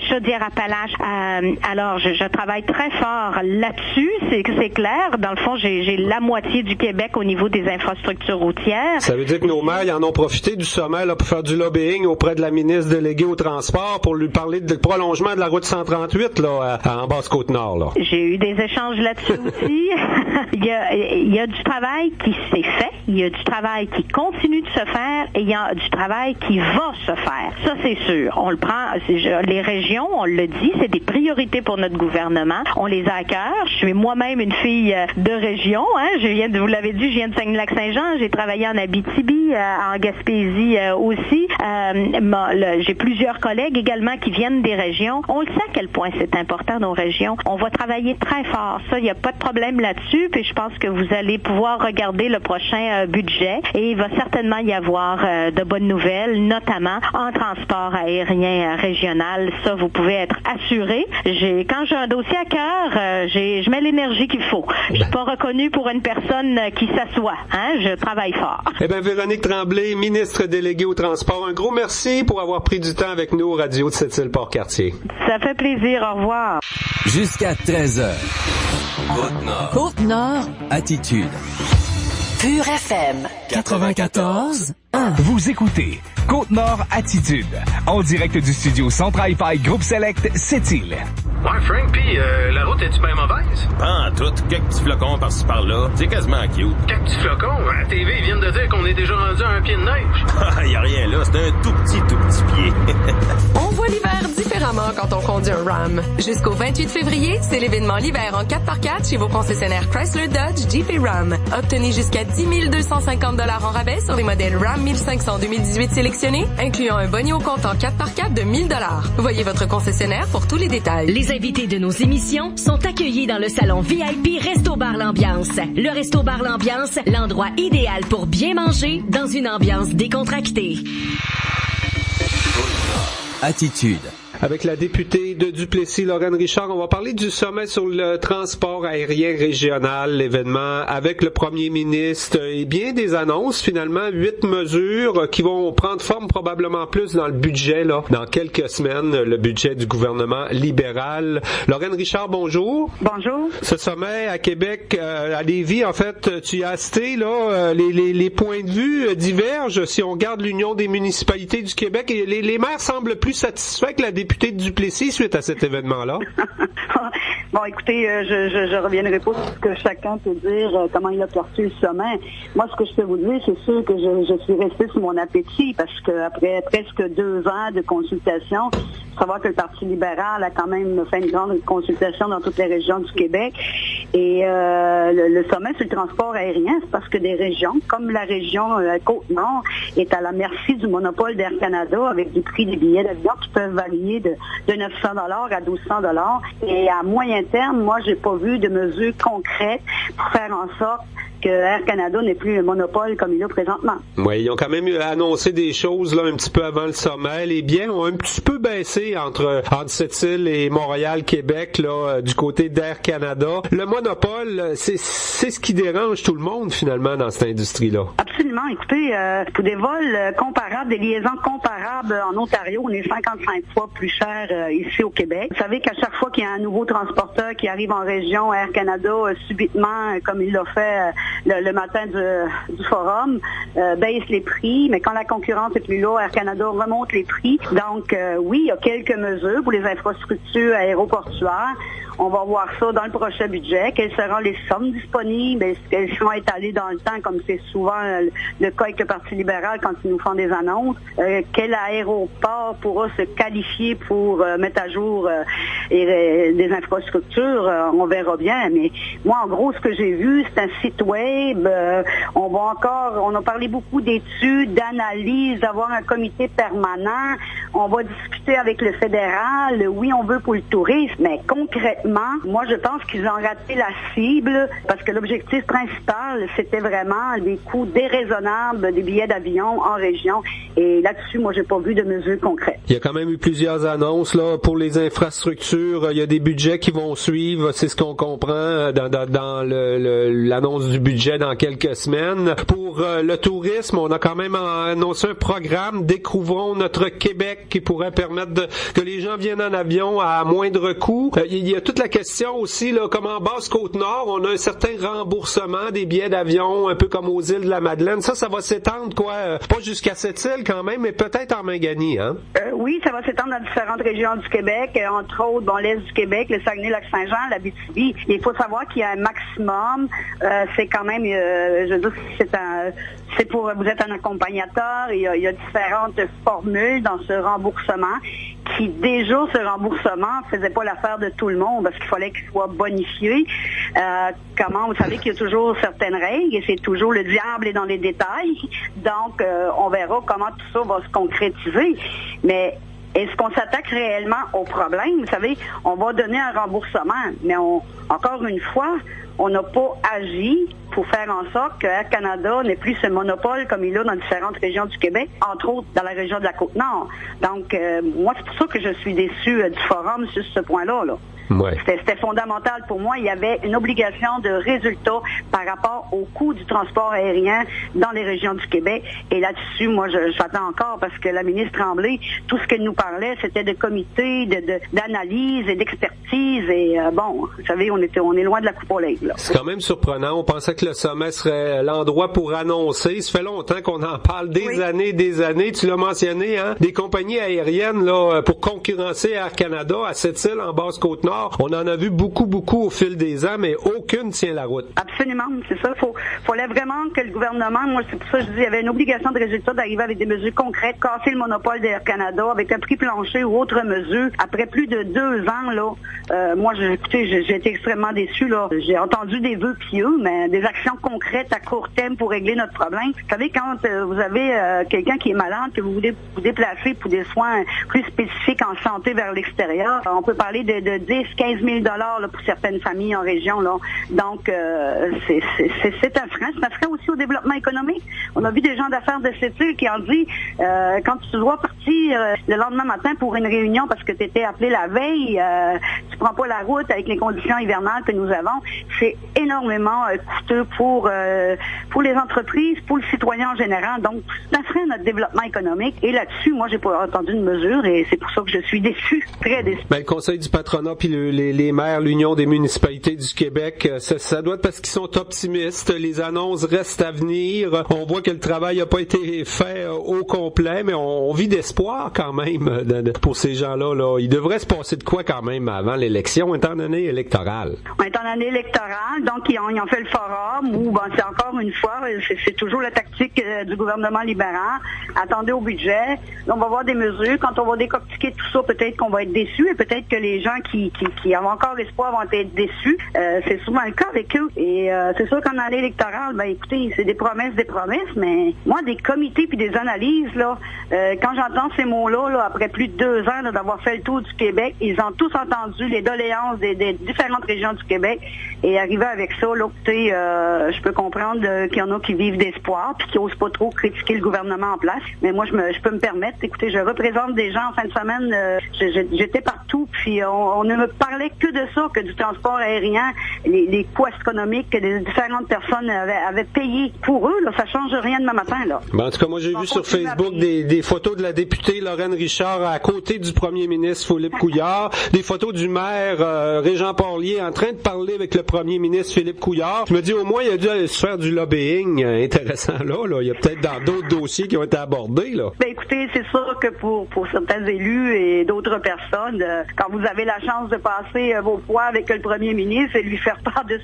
Chaudière-Appalaches. Alors, je travaille très fort là-dessus, c'est clair. Dans le fond, j'ai la moitié du Québec au niveau des infrastructures routières. Ça veut dire que nos maires en ont profité du sommet là, pour faire du lobbying auprès de la ministre déléguée au transport pour lui parler du prolongement de la route 138 là, en Basse-Côte-Nord. Là. J'ai eu des échanges là-dessus aussi. Il y a du travail qui s'est fait, il y a du travail qui continue de se faire et il y a du travail qui va se faire. Ça, c'est sûr. On le prend, les régions, on le dit, c'est des priorités pour notre gouvernement. On les a à cœur. Je suis moi-même une fille de région. Vous l'avez dit, je viens de Saguenay-Lac-Saint-Jean. J'ai travaillé en Abitibi, en Gaspésie aussi. J'ai plusieurs collègues également qui viennent des régions. On le sait à quel point c'est important, nos régions. On va travailler très fort. Ça, il n'y a pas de problème là-dessus. Puis je pense que vous allez pouvoir regarder le prochain budget et il va certainement y avoir de bonnes nouvelles, notamment en transport aérien régional. Ça, vous pouvez être assuré. Quand j'ai un dossier à cœur, je mets l'énergie qu'il faut. Je suis pas reconnue pour une personne qui s'assoit. Je travaille fort. Eh bien, Véronique Tremblay, ministre déléguée au transport, un gros merci pour avoir pris du temps avec nous au radio de Sept-Îles-Port-Cartier. Ça fait plaisir. Au revoir. Jusqu'à 13h. Côte-Nord. Côte-Nord. Attitude. Pure FM 94.1. Vous écoutez Côte-Nord Attitude, en direct du studio Centre-Hi-Fi Groupe Select Sept-Îles. Ouais, Frank, pis la route est-tu bien mauvaise? Pas en tout. Quelques petits flocons par-ci par-là. C'est quasiment cute. Quelques petits flocons? À la TV, ils viennent de dire qu'on est déjà rendu à un pied de neige. Ah, y a rien là. C'est un tout petit pied. On voit l'hiver différemment quand on conduit un Ram. Jusqu'au 28 février, c'est l'événement l'hiver en 4x4 chez vos concessionnaires Chrysler, Dodge, Jeep et Ram. Obtenez jusqu'à 10 250 $ en rabais sur les modèles Ram 1500 2018 sélectionnés, incluant un boni au compte en 4x4 de 1000 $. Voyez votre concessionnaire pour tous les détails. Les invités de nos émissions sont accueillis dans le salon VIP Resto Bar L'Ambiance. Le Resto Bar L'Ambiance, l'endroit idéal pour bien manger dans une ambiance décontractée. Attitude. Avec la députée de Duplessis, Lorraine Richard, on va parler du sommet sur le transport aérien régional, l'événement avec le premier ministre et bien des annonces, finalement, 8 mesures qui vont prendre forme probablement plus dans le budget, là, dans quelques semaines, le budget du gouvernement libéral. Lorraine Richard, bonjour. Bonjour. Ce sommet à Québec, à Lévis, en fait, tu y as assisté, là, les points de vue divergent si on regarde l'Union des municipalités du Québec et les maires semblent plus satisfaits que la députée de Duplessis suite à cet événement-là? Bon, écoutez, je reviendrai pas sur ce que chacun peut dire, comment il a perçu le sommet. Moi, ce que je peux vous dire, c'est sûr que je suis restée sur mon appétit parce que après presque 2 ans de consultation, savoir que le Parti libéral a quand même fait une grande consultation dans toutes les régions du Québec. Et le sommet sur le transport aérien, c'est parce que des régions, comme la région Côte-Nord, est à la merci du monopole d'Air Canada avec des prix des billets d'avion qui peuvent varier de 900 $ à 1200 $. Et à moyen terme, moi, j'ai pas vu de mesures concrètes pour faire en sorte que Air Canada n'est plus un monopole comme il est présentement. Oui, ils ont quand même annoncé des choses là un petit peu avant le sommet. Les billets ont un petit peu baissé entre Sept-Îles et Montréal, Québec, là, du côté d'Air Canada. Le monopole, c'est ce qui dérange tout le monde finalement dans cette industrie-là. Absolument. Écoutez, pour des vols comparables, des liaisons comparables en Ontario, on est 55 fois plus cher ici au Québec. Vous savez qu'à chaque fois qu'il y a un nouveau transporteur qui arrive en région, Air Canada, subitement, comme il l'a fait le matin du forum, baisse les prix, mais quand la concurrence est plus là, Air Canada remonte les prix. Donc, oui, il y a quelques mesures pour les infrastructures aéroportuaires. On va voir ça dans le prochain budget. Quelles seront les sommes disponibles? Est-ce qu'elles seront étalées dans le temps, comme c'est souvent le cas avec le Parti libéral quand ils nous font des annonces? Quel aéroport pourra se qualifier pour mettre à jour des infrastructures? On verra bien. Mais moi, en gros, ce que j'ai vu, c'est un site web web. On a parlé beaucoup d'études, d'analyses, d'avoir un comité permanent. On va discuter avec le fédéral. Oui, on veut pour le tourisme, mais concrètement, moi, je pense qu'ils ont raté la cible parce que l'objectif principal, c'était vraiment des coûts déraisonnables des billets d'avion en région. Et là-dessus, moi, j'ai pas vu de mesures concrètes. Il y a quand même eu plusieurs annonces là pour les infrastructures. Il y a des budgets qui vont suivre. C'est ce qu'on comprend dans l'annonce du budget dans quelques semaines. Pour le tourisme, on a quand même annoncé un programme Découvrons notre Québec qui pourrait permettre que les gens viennent en avion à moindre coût. Il y a toute la question aussi, là, comme en Basse-Côte-Nord, on a un certain remboursement des billets d'avion, un peu comme aux îles de la Madeleine. Ça va s'étendre, pas jusqu'à cette île quand même, mais peut-être en Mangani, hein? Oui, ça va s'étendre dans différentes régions du Québec, entre autres, l'Est du Québec, le Saguenay-Lac-Saint-Jean, l'Abitibi. Il faut savoir qu'il y a un maximum. C'est quand même, je veux dire, c'est pour, vous êtes un accompagnateur, il y a différentes formules dans ce remboursement qui, déjà, ce remboursement faisait pas l'affaire de tout le monde parce qu'il fallait qu'il soit bonifié. Vous savez qu'il y a toujours certaines règles et c'est toujours le diable est dans les détails. Donc, on verra comment tout ça va se concrétiser. Mais est-ce qu'on s'attaque réellement au problème? Vous savez, on va donner un remboursement, mais encore une fois, on n'a pas agi pour faire en sorte que Air Canada n'ait plus ce monopole comme il a dans différentes régions du Québec, entre autres dans la région de la Côte-Nord. Donc, moi, c'est pour ça que je suis déçue du forum sur ce point-là. Là. Ouais. C'était fondamental pour moi. Il y avait une obligation de résultat par rapport au coût du transport aérien dans les régions du Québec. Et là-dessus, moi, j'attends encore parce que la ministre Tremblay, tout ce qu'elle nous parlait, c'était de comités, d'analyse et d'expertise. Et vous savez, on est loin de la coupe aux lèvres. Là. C'est quand même surprenant. On pensait que le sommet serait l'endroit pour annoncer. Ça fait longtemps qu'on en parle, des années. Tu l'as mentionné, hein? Des compagnies aériennes là pour concurrencer Air Canada à cette île en Basse-Côte-Nord. On en a vu beaucoup au fil des ans, mais aucune tient la route. Absolument, c'est ça. Fallait vraiment que le gouvernement, moi c'est pour ça que je dis, il y avait une obligation de résultat d'arriver avec des mesures concrètes, casser le monopole d'Air Canada avec un prix plancher ou autre mesure. Après plus de 2 ans, là, moi j'ai été extrêmement déçu. Là. J'ai entendu des vœux pieux, mais des actions concrètes à court terme pour régler notre problème. Vous savez, quand vous avez quelqu'un qui est malade, que vous voulez vous déplacer pour des soins plus spécifiques en santé vers l'extérieur, on peut parler de 10-15 000 $ pour certaines familles en région. Là. Donc, c'est un frein. C'est un frein aussi au développement économique. On a vu des gens d'affaires de cette île qui ont dit, quand tu dois partir le lendemain matin pour une réunion parce que tu étais appelé la veille, tu prends pas la route avec les conditions hivernales que nous avons, c'est énormément coûteux pour les entreprises, pour le citoyen en général. Donc, c'est un frein à notre développement économique. Et là-dessus, moi, j'ai pas entendu une mesure et c'est pour ça que je suis déçue, très déçue. Le Conseil du patronat puis les maires, l'Union des municipalités du Québec, ça doit être parce qu'ils sont optimistes. Les annonces restent à venir. On voit que le travail n'a pas été fait au complet, mais on vit d'espoir quand même pour ces gens-là. Là. Il devrait se passer de quoi quand même avant l'élection, étant donné électorale? Étant donné électorale, donc ils ont fait le forum où, c'est encore une fois, c'est toujours la tactique du gouvernement libéral. Attendez au budget. Là, on va voir des mesures. Quand on va décortiquer tout ça, peut-être qu'on va être déçus et peut-être que les gens qui ont encore espoir vont être déçus. C'est souvent le cas avec eux. Et c'est sûr qu'en année électorale, écoutez, c'est des promesses, mais moi, des comités puis des analyses, là, quand j'entends ces mots-là, là, après plus de 2 ans là, d'avoir fait le tour du Québec, ils ont tous entendu les doléances des différentes régions du Québec. Et arriver avec ça, là, écoutez, je peux comprendre qu'il y en a qui vivent d'espoir puis qui n'osent pas trop critiquer le gouvernement en place. Mais moi, je peux me permettre. Écoutez, je représente des gens en fin de semaine. J'étais partout, puis on ne me parlait que de ça, que du transport aérien, les coûts astronomiques que les différentes personnes avaient payé pour eux. Là, ça change rien demain matin. Là. En tout cas, moi, j'ai vu sur Facebook des photos de la députée Lorraine Richard à côté du premier ministre Philippe Couillard, des photos du maire Régent Porlier en train de parler avec le premier ministre Philippe Couillard. Je me dis, au moins, il a dû aller se faire du lobbying intéressant là. Il y a peut-être dans d'autres dossiers qui ont été abordés. Là. Écoutez, c'est sûr que pour certains élus et d'autres personnes, quand vous avez la chance de passer vos poids avec le premier ministre et lui faire part de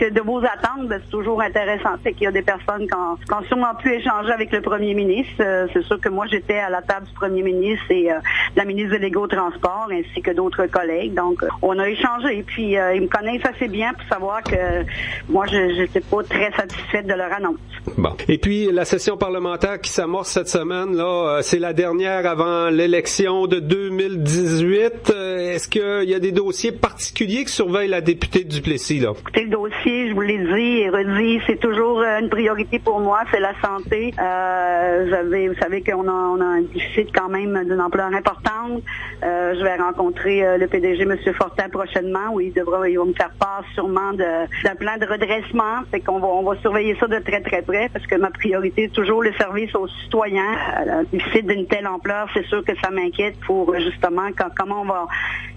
de vos attentes, ben, c'est toujours intéressant. C'est qu'il y a des personnes qui ont sûrement pu échanger avec le premier ministre. C'est sûr que moi, j'étais à la table du premier ministre et la ministre déléguée au transport, ainsi que d'autres collègues. Donc, on a échangé. Puis, ils me connaissent assez bien pour savoir que moi, je n'étais pas très satisfaite de leur annonce. Bon. Et puis, la session parlementaire qui s'amorce cette semaine, là, c'est la dernière avant l'élection de 2018. Est-ce qu'il y a des dossiers particuliers qui surveillent la députée Duplessis, là? Écoutez, le dossier, je vous l'ai dit et redit, c'est toujours une priorité pour moi, c'est la santé. Vous savez qu'on a un déficit quand même d'une ampleur importante. Je vais rencontrer le PDG, M. Fortin, prochainement, où il va me faire part sûrement d'un plan de redressement. Fait qu'on va surveiller ça de très très près, parce que ma priorité est toujours le service aux citoyens. Un déficit d'une telle ampleur, c'est sûr que ça m'inquiète pour justement comment on va...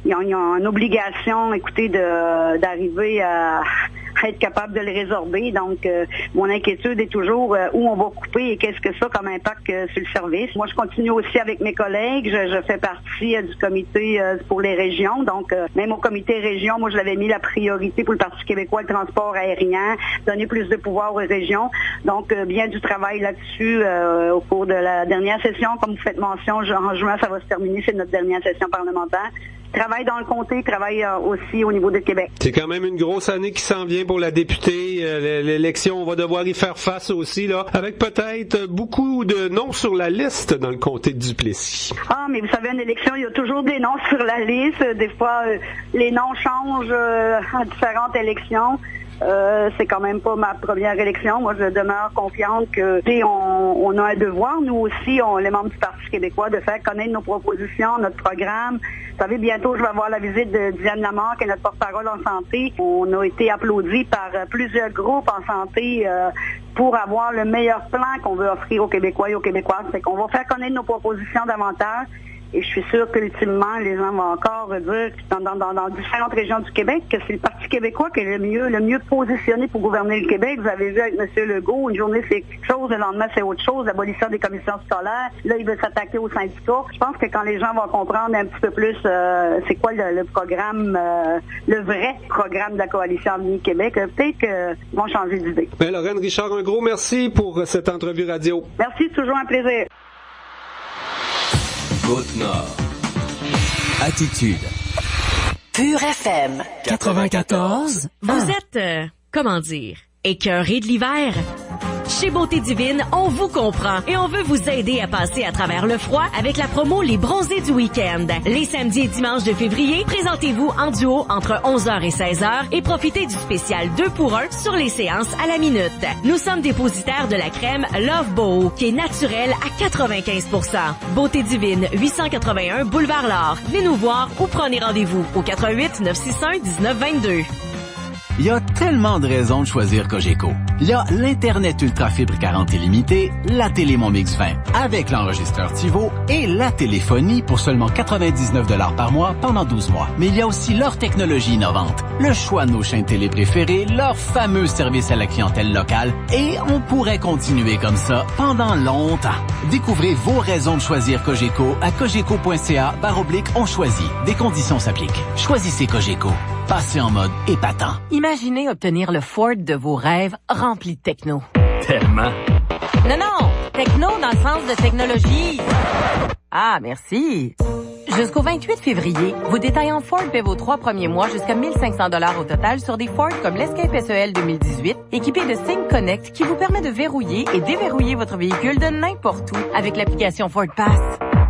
Il y a une obligation, écoutez, d'arriver à être capable de le résorber. Donc, mon inquiétude est toujours où on va couper et qu'est-ce que ça comme impact sur le service. Moi, je continue aussi avec mes collègues. Je fais partie du comité pour les régions. Donc, même au comité région, moi, je l'avais mis la priorité pour le Parti québécois, le transport aérien, donner plus de pouvoir aux régions. Donc, bien du travail là-dessus au cours de la dernière session. Comme vous faites mention, en juin, ça va se terminer. C'est notre dernière session parlementaire. Travaille dans le comté, travaille aussi au niveau de Québec. C'est quand même une grosse année qui s'en vient pour la députée. L'élection, on va devoir y faire face aussi, là, avec peut-être beaucoup de noms sur la liste dans le comté de Duplessis. Ah, mais vous savez, une élection, il y a toujours des noms sur la liste. Des fois, les noms changent à différentes élections. C'est quand même pas ma première élection. Moi, je demeure confiante que on a un devoir, nous aussi, les membres du Parti québécois, de faire connaître nos propositions, notre programme. Vous savez, bientôt, je vais avoir la visite de Diane Lamarque, qui est notre porte-parole en santé. On a été applaudis par plusieurs groupes en santé pour avoir le meilleur plan qu'on veut offrir aux Québécois et aux Québécoises. C'est qu'on va faire connaître nos propositions davantage. Et je suis sûre qu'ultimement, les gens vont encore dire dans différentes régions du Québec que c'est le Parti québécois qui est le mieux positionné pour gouverner le Québec. Vous avez vu avec M. Legault, une journée c'est quelque chose, le lendemain c'est autre chose, l'abolition des commissions scolaires. Là, il veut s'attaquer aux syndicats. Je pense que quand les gens vont comprendre un petit peu plus c'est quoi le programme, le vrai programme de la Coalition Avenir Québec, peut-être qu'ils vont changer d'idée. Ben, Lorraine Richard, un gros merci pour cette entrevue radio. Merci, c'est toujours un plaisir. Côte-Nord. Attitude. Pure FM 94. Vous êtes, comment dire, écœuré de l'hiver? Chez Beauté Divine, on vous comprend et on veut vous aider à passer à travers le froid avec la promo Les Bronzés du week-end. Les samedis et dimanches de février, présentez-vous en duo entre 11h et 16h et profitez du spécial 2 pour 1 sur les séances à la minute. Nous sommes dépositaires de la crème Love Boho qui est naturelle à 95%. Beauté Divine, 881 Boulevard L'Or. Venez nous voir ou prenez rendez-vous au 88 961 1922. Il y a tellement de raisons de choisir Cogeco. Il y a l'Internet Ultra Fibre 40 illimité, la télé Mon Mix 20 avec l'enregistreur TiVo et la téléphonie pour seulement 99 $ par mois pendant 12 mois. Mais il y a aussi leur technologie innovante, le choix de nos chaînes télé préférées, leur fameux service à la clientèle locale et on pourrait continuer comme ça pendant longtemps. Découvrez vos raisons de choisir Cogeco à cogeco.ca/on choisit. Des conditions s'appliquent. Choisissez Cogeco. Passez en mode épatant. Imaginez obtenir le Ford de vos rêves rempli de techno. Tellement. Non, techno dans le sens de technologie. Ah, merci. Jusqu'au 28 février, vos détaillants Ford paient vos 3 premiers mois jusqu'à 1 500 $ au total sur des Ford comme l'Escape SEL 2018, équipé de Sync Connect qui vous permet de verrouiller et déverrouiller votre véhicule de n'importe où avec l'application Ford Pass.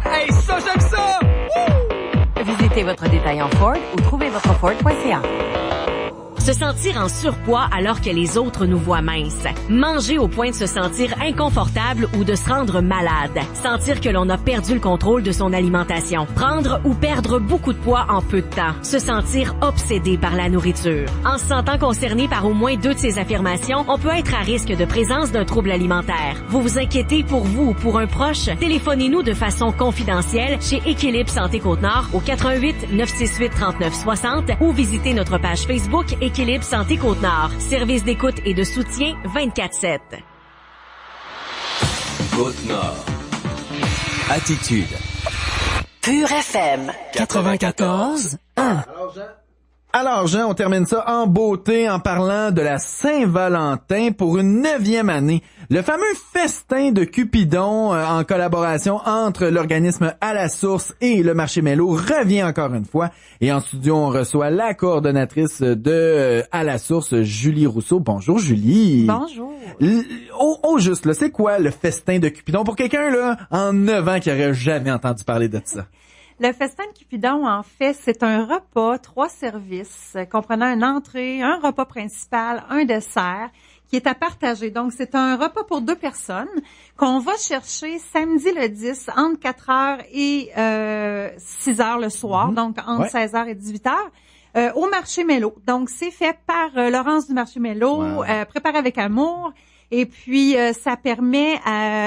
Hey, ça, j'aime ça! Visitez votre détaillant Ford ou trouvez votre Ford.ca. Se sentir en surpoids alors que les autres nous voient minces. Manger au point de se sentir inconfortable ou de se rendre malade. Sentir que l'on a perdu le contrôle de son alimentation. Prendre ou perdre beaucoup de poids en peu de temps. Se sentir obsédé par la nourriture. En se sentant concerné par au moins 2 de ces affirmations, on peut être à risque de présence d'un trouble alimentaire. Vous vous inquiétez pour vous ou pour un proche? Téléphonez-nous de façon confidentielle chez Équilibre Santé Côte-Nord au 88 968 39 60 ou visitez notre page Facebook Équilibre Santé Côte-Nord. Service d'écoute et de soutien 24/7. Côte-Nord. Attitude. Pure FM 94. 1. Alors, Jean, Alors, Jean, on termine ça en beauté en parlant de la Saint-Valentin pour une 9e année. Le fameux festin de Cupidon en collaboration entre l'organisme À la Source et le marché Mello revient encore une fois. Et en studio, on reçoit la coordonnatrice de À la Source, Julie Rousseau. Bonjour, Julie. Bonjour. Juste, là, c'est quoi le festin de Cupidon pour quelqu'un, là, en 9 ans qui aurait jamais entendu parler de ça? Le festin de Cupidon, en fait, c'est un repas, 3 services, comprenant une entrée, un repas principal, un dessert, qui est à partager. Donc, c'est un repas pour 2 personnes qu'on va chercher samedi le 10 entre 4h et 6h le soir, donc entre 16h et 18h, au marché Mello. Donc, c'est fait par Laurence du marché Mello, préparé avec amour. Et puis, ça permet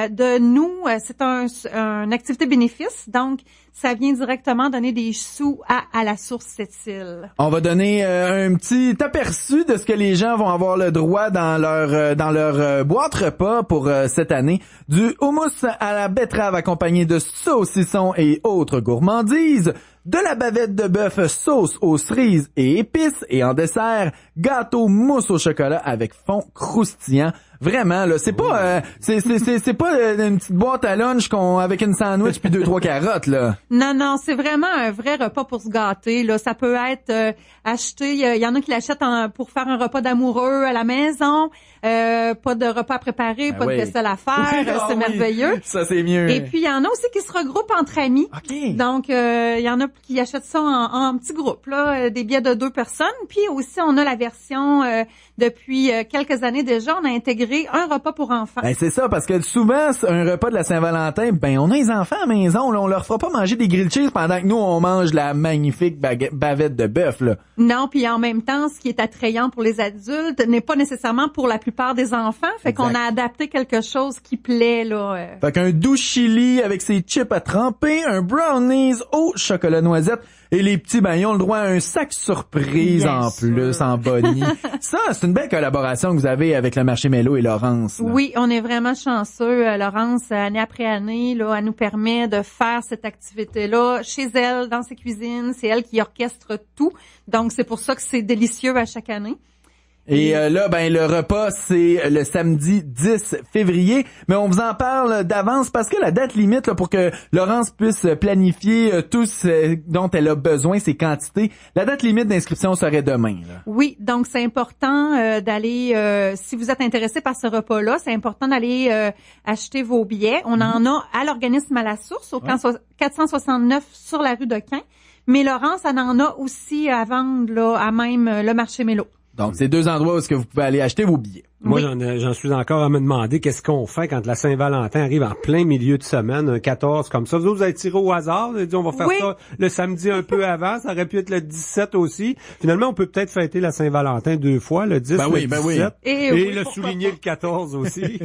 de nous, c'est une activité bénéfice, donc ça vient directement donner des sous à la Source Sept-Îles. On va donner un petit aperçu de ce que les gens vont avoir le droit dans leur boîte repas pour cette année. Du houmous à la betterave accompagné de saucissons et autres gourmandises, de la bavette de bœuf sauce aux cerises et épices, et en dessert, gâteau mousse au chocolat avec fond croustillant. Vraiment, là, c'est pas une petite boîte à lunch avec une sandwich puis 2-3 carottes, là. Non, c'est vraiment un vrai repas pour se gâter, là. Ça peut être acheté, il y en a qui l'achètent pour faire un repas d'amoureux à la maison, pas de repas à préparer, pas de vaisselle à faire, c'est merveilleux. Ça, c'est mieux. Et puis, il y en a aussi qui se regroupent entre amis. Okay. Donc, il y en a qui achètent ça en petits groupes, là, des billets de 2 personnes. Puis aussi, on a la version, depuis quelques années déjà, on a intégré un repas pour enfants. Ben, c'est ça, parce que souvent, un repas de la Saint-Valentin, on a les enfants à la maison, là, on leur fera pas manger des grilled cheese pendant que nous, on mange la magnifique bavette de bœuf, là. Non, puis en même temps, ce qui est attrayant pour les adultes n'est pas nécessairement pour la plupart des enfants, fait qu'on a adapté quelque chose qui plaît, là. Fait qu'un doux chili avec ses chips à tremper, un brownies au chocolat noisette, et les petits, ils ont le droit à un sac surprise en bonnie. Ça, c'est une belle collaboration que vous avez avec le marché Mello et Laurence. Là. Oui, on est vraiment chanceux. Laurence, année après année, là, elle nous permet de faire cette activité-là chez elle, dans ses cuisines. C'est elle qui orchestre tout. Donc, c'est pour ça que c'est délicieux à chaque année. Et là, le repas, c'est le samedi 10 février. Mais on vous en parle d'avance parce que la date limite là, pour que Laurence puisse planifier tout ce dont elle a besoin, ses quantités, la date limite d'inscription serait demain. Là. Oui, donc c'est important d'aller, si vous êtes intéressé par ce repas-là, c'est important d'aller acheter vos billets. On en a à l'organisme À la Source, au 469 sur la rue de Quin. Mais Laurence, elle en a aussi à vendre là, à même le marché Mello. Donc, c'est 2 endroits où est-ce que vous pouvez aller acheter vos billets. Moi, j'en suis encore à me demander qu'est-ce qu'on fait quand la Saint-Valentin arrive en plein milieu de semaine, un 14 comme ça. Vous avez tiré au hasard, vous avez dit on va faire ça le samedi un peu avant, ça aurait pu être le 17 aussi. Finalement, on peut peut-être fêter la Saint-Valentin 2 fois, le 10 et le 17. Et le souligner le 14 aussi.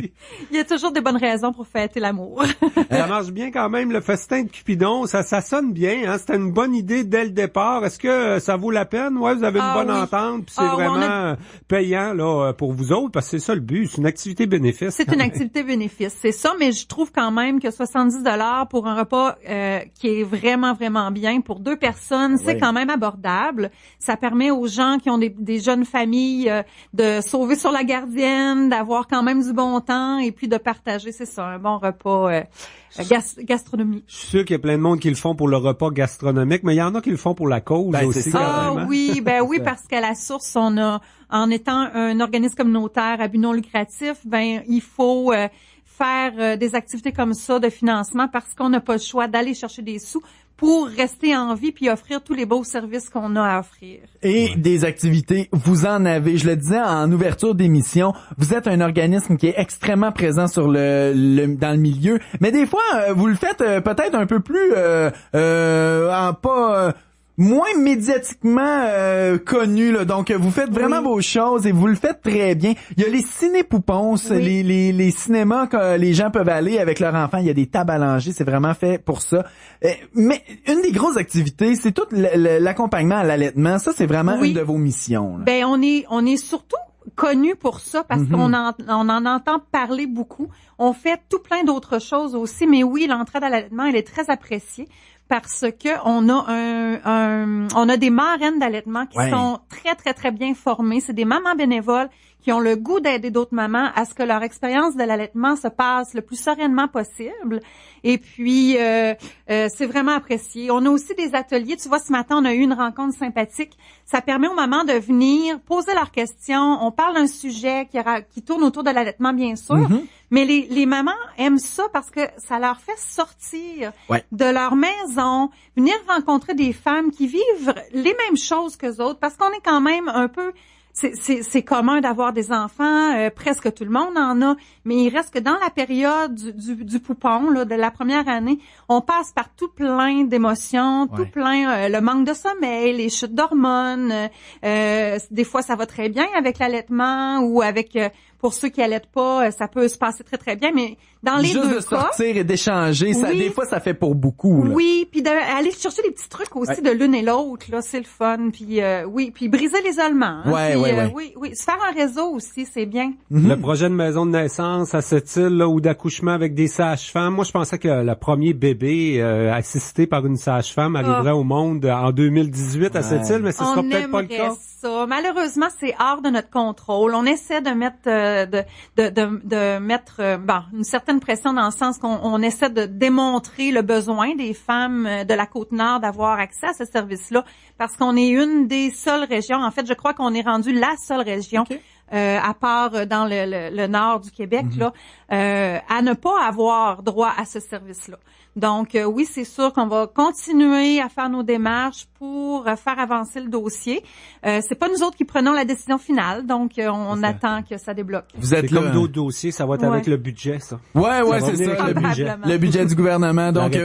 Il y a toujours des bonnes raisons pour fêter l'amour. Ça marche bien quand même, le festin de Cupidon, ça sonne bien, hein. C'était une bonne idée dès le départ. Est-ce que ça vaut la peine? Ouais, vous avez une bonne entente, puis c'est vraiment payant là pour vous autres, parce que c'est ça le but, c'est une activité bénéfice. C'est une activité bénéfice, c'est ça, mais je trouve quand même que 70$ pour un repas qui est vraiment, vraiment bien pour 2 personnes, c'est quand même abordable. Ça permet aux gens qui ont des jeunes familles de sauver sur la gardienne, d'avoir quand même du bon temps et puis de partager, c'est ça, un bon repas gastronomique. Je suis sûr qu'il y a plein de monde qui le font pour le repas gastronomique, mais il y en a qui le font pour la cause aussi. Oui, parce qu'à la Source, on a, en étant un organisme communautaire à but non lucratif, il faut faire des activités comme ça de financement parce qu'on n'a pas le choix d'aller chercher des sous pour rester en vie puis offrir tous les beaux services qu'on a à offrir. Et des activités, vous en avez. Je le disais en ouverture d'émission, vous êtes un organisme qui est extrêmement présent sur dans le milieu, mais des fois, vous le faites peut-être un peu plus moins médiatiquement connu, là. Donc, vous faites vraiment vos choses et vous le faites très bien. Il y a les ciné-poupons, les cinémas que les gens peuvent aller avec leurs enfants. Il y a des tables à langer, c'est vraiment fait pour ça. Mais une des grosses activités, c'est tout l'accompagnement à l'allaitement. Ça, c'est vraiment une de vos missions. Là. On est surtout connu pour ça parce qu'on en entend parler beaucoup. On fait tout plein d'autres choses aussi, mais oui, l'entraide à l'allaitement, elle est très appréciée. parce que on a des marraines d'allaitement qui sont très, très, très bien formées. C'est des mamans bénévoles qui ont le goût d'aider d'autres mamans à ce que leur expérience de l'allaitement se passe le plus sereinement possible. Et puis, c'est vraiment apprécié. On a aussi des ateliers. Tu vois, ce matin, on a eu une rencontre sympathique. Ça permet aux mamans de venir poser leurs questions. On parle d'un sujet qui tourne autour de l'allaitement, bien sûr. Mais les mamans aiment ça parce que ça leur fait sortir de leur maison, venir rencontrer des femmes qui vivent les mêmes choses qu'eux autres, parce qu'on est quand même un peu... C'est commun d'avoir des enfants, presque tout le monde en a, mais il reste que dans la période du poupon, là, de la première année, on passe par tout plein d'émotions, tout plein, le manque de sommeil, les chutes d'hormones, des fois ça va très bien avec l'allaitement ou avec... pour ceux qui allaitent pas, ça peut se passer très, très bien, mais dans les deux cas... Juste de sortir et d'échanger, ça, des fois, ça fait pour beaucoup. Là. Oui, puis d'aller chercher des petits trucs aussi de l'une et l'autre, là, c'est le fun. Puis puis briser l'isolement. Hein, oui, se faire un réseau aussi, c'est bien. Le projet de maison de naissance à cette île là, ou d'accouchement avec des sages-femmes, moi, je pensais que le premier bébé assisté par une sage-femme arriverait au monde en 2018 à cette île, mais ce sera peut-être pas le cas. Ça. Malheureusement, c'est hors de notre contrôle. On essaie de mettre de mettre une certaine pression dans le sens qu'on essaie de démontrer le besoin des femmes de la Côte-Nord d'avoir accès à ce service-là parce qu'on est une des seules régions. En fait, je crois qu'on est rendu la seule région à part dans le nord du Québec là à ne pas avoir droit à ce service-là. Donc oui, c'est sûr qu'on va continuer à faire nos démarches pour faire avancer le dossier. C'est pas nous autres qui prenons la décision finale, donc on attend que ça débloque. Vous êtes comme d'autres dossiers, ça va être avec le budget, ça. Ouais, c'est ça, le budget du gouvernement. Donc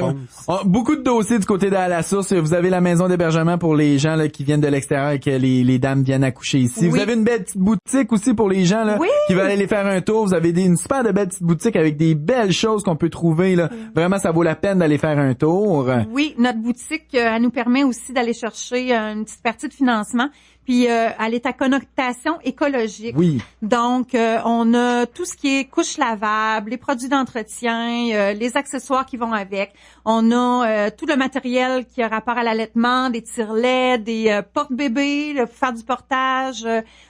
beaucoup de dossiers du côté de la source. Vous avez la maison d'hébergement pour les gens là qui viennent de l'extérieur et que les dames viennent accoucher ici. Vous avez une belle petite boutique aussi pour les gens là qui veulent aller faire un tour. Vous avez une super de belle petite boutique avec des belles choses qu'on peut trouver là. Vraiment, ça vaut la peine d'aller faire un tour. Oui, notre boutique, elle nous permet aussi d'aller chercher une petite partie de financement. Puis elle est à connotation écologique. Oui. Donc on a tout ce qui est couches lavables, les produits d'entretien, les accessoires qui vont avec. On a tout le matériel qui a rapport à l'allaitement, des tire-laits, des porte-bébés pour faire du portage.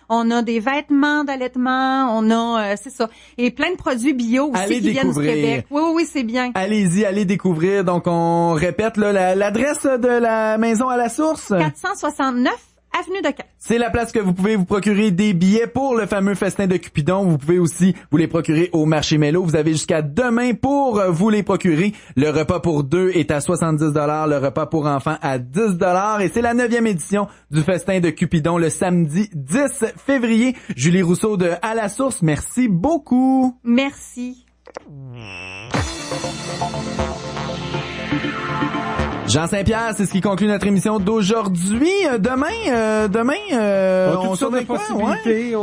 On a des vêtements d'allaitement, on a c'est ça, et plein de produits bio aussi qui viennent du Québec. Oui, c'est bien. Allez-y, allez découvrir. Donc on répète là l'adresse de la maison à la source. 469 Avenue de Caen. C'est la place que vous pouvez vous procurer des billets pour le fameux festin de Cupidon. Vous pouvez aussi vous les procurer au marché Mello. Vous avez jusqu'à demain pour vous les procurer. Le repas pour deux est à 70 $, le repas pour enfants à 10 $. Et c'est la 9e édition du festin de Cupidon le samedi 10 février. Julie Rousseau de À la Source, merci beaucoup. Merci. Jean Saint-Pierre, c'est ce qui conclut notre émission d'aujourd'hui. Demain, on sort des possibilités.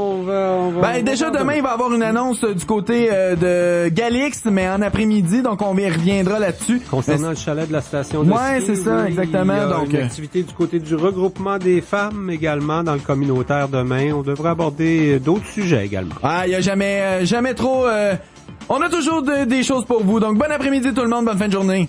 Déjà demain, il va y avoir une annonce du côté de Galix, mais en après-midi, donc on y reviendra là-dessus. Concernant le chalet de la station de ski. Ouais, c'est ça, exactement. Il y a donc une activité du côté du regroupement des femmes également dans le communautaire demain. On devrait aborder d'autres sujets également. Ah, il y a jamais trop. On a toujours des choses pour vous. Donc bon après-midi tout le monde, bonne fin de journée.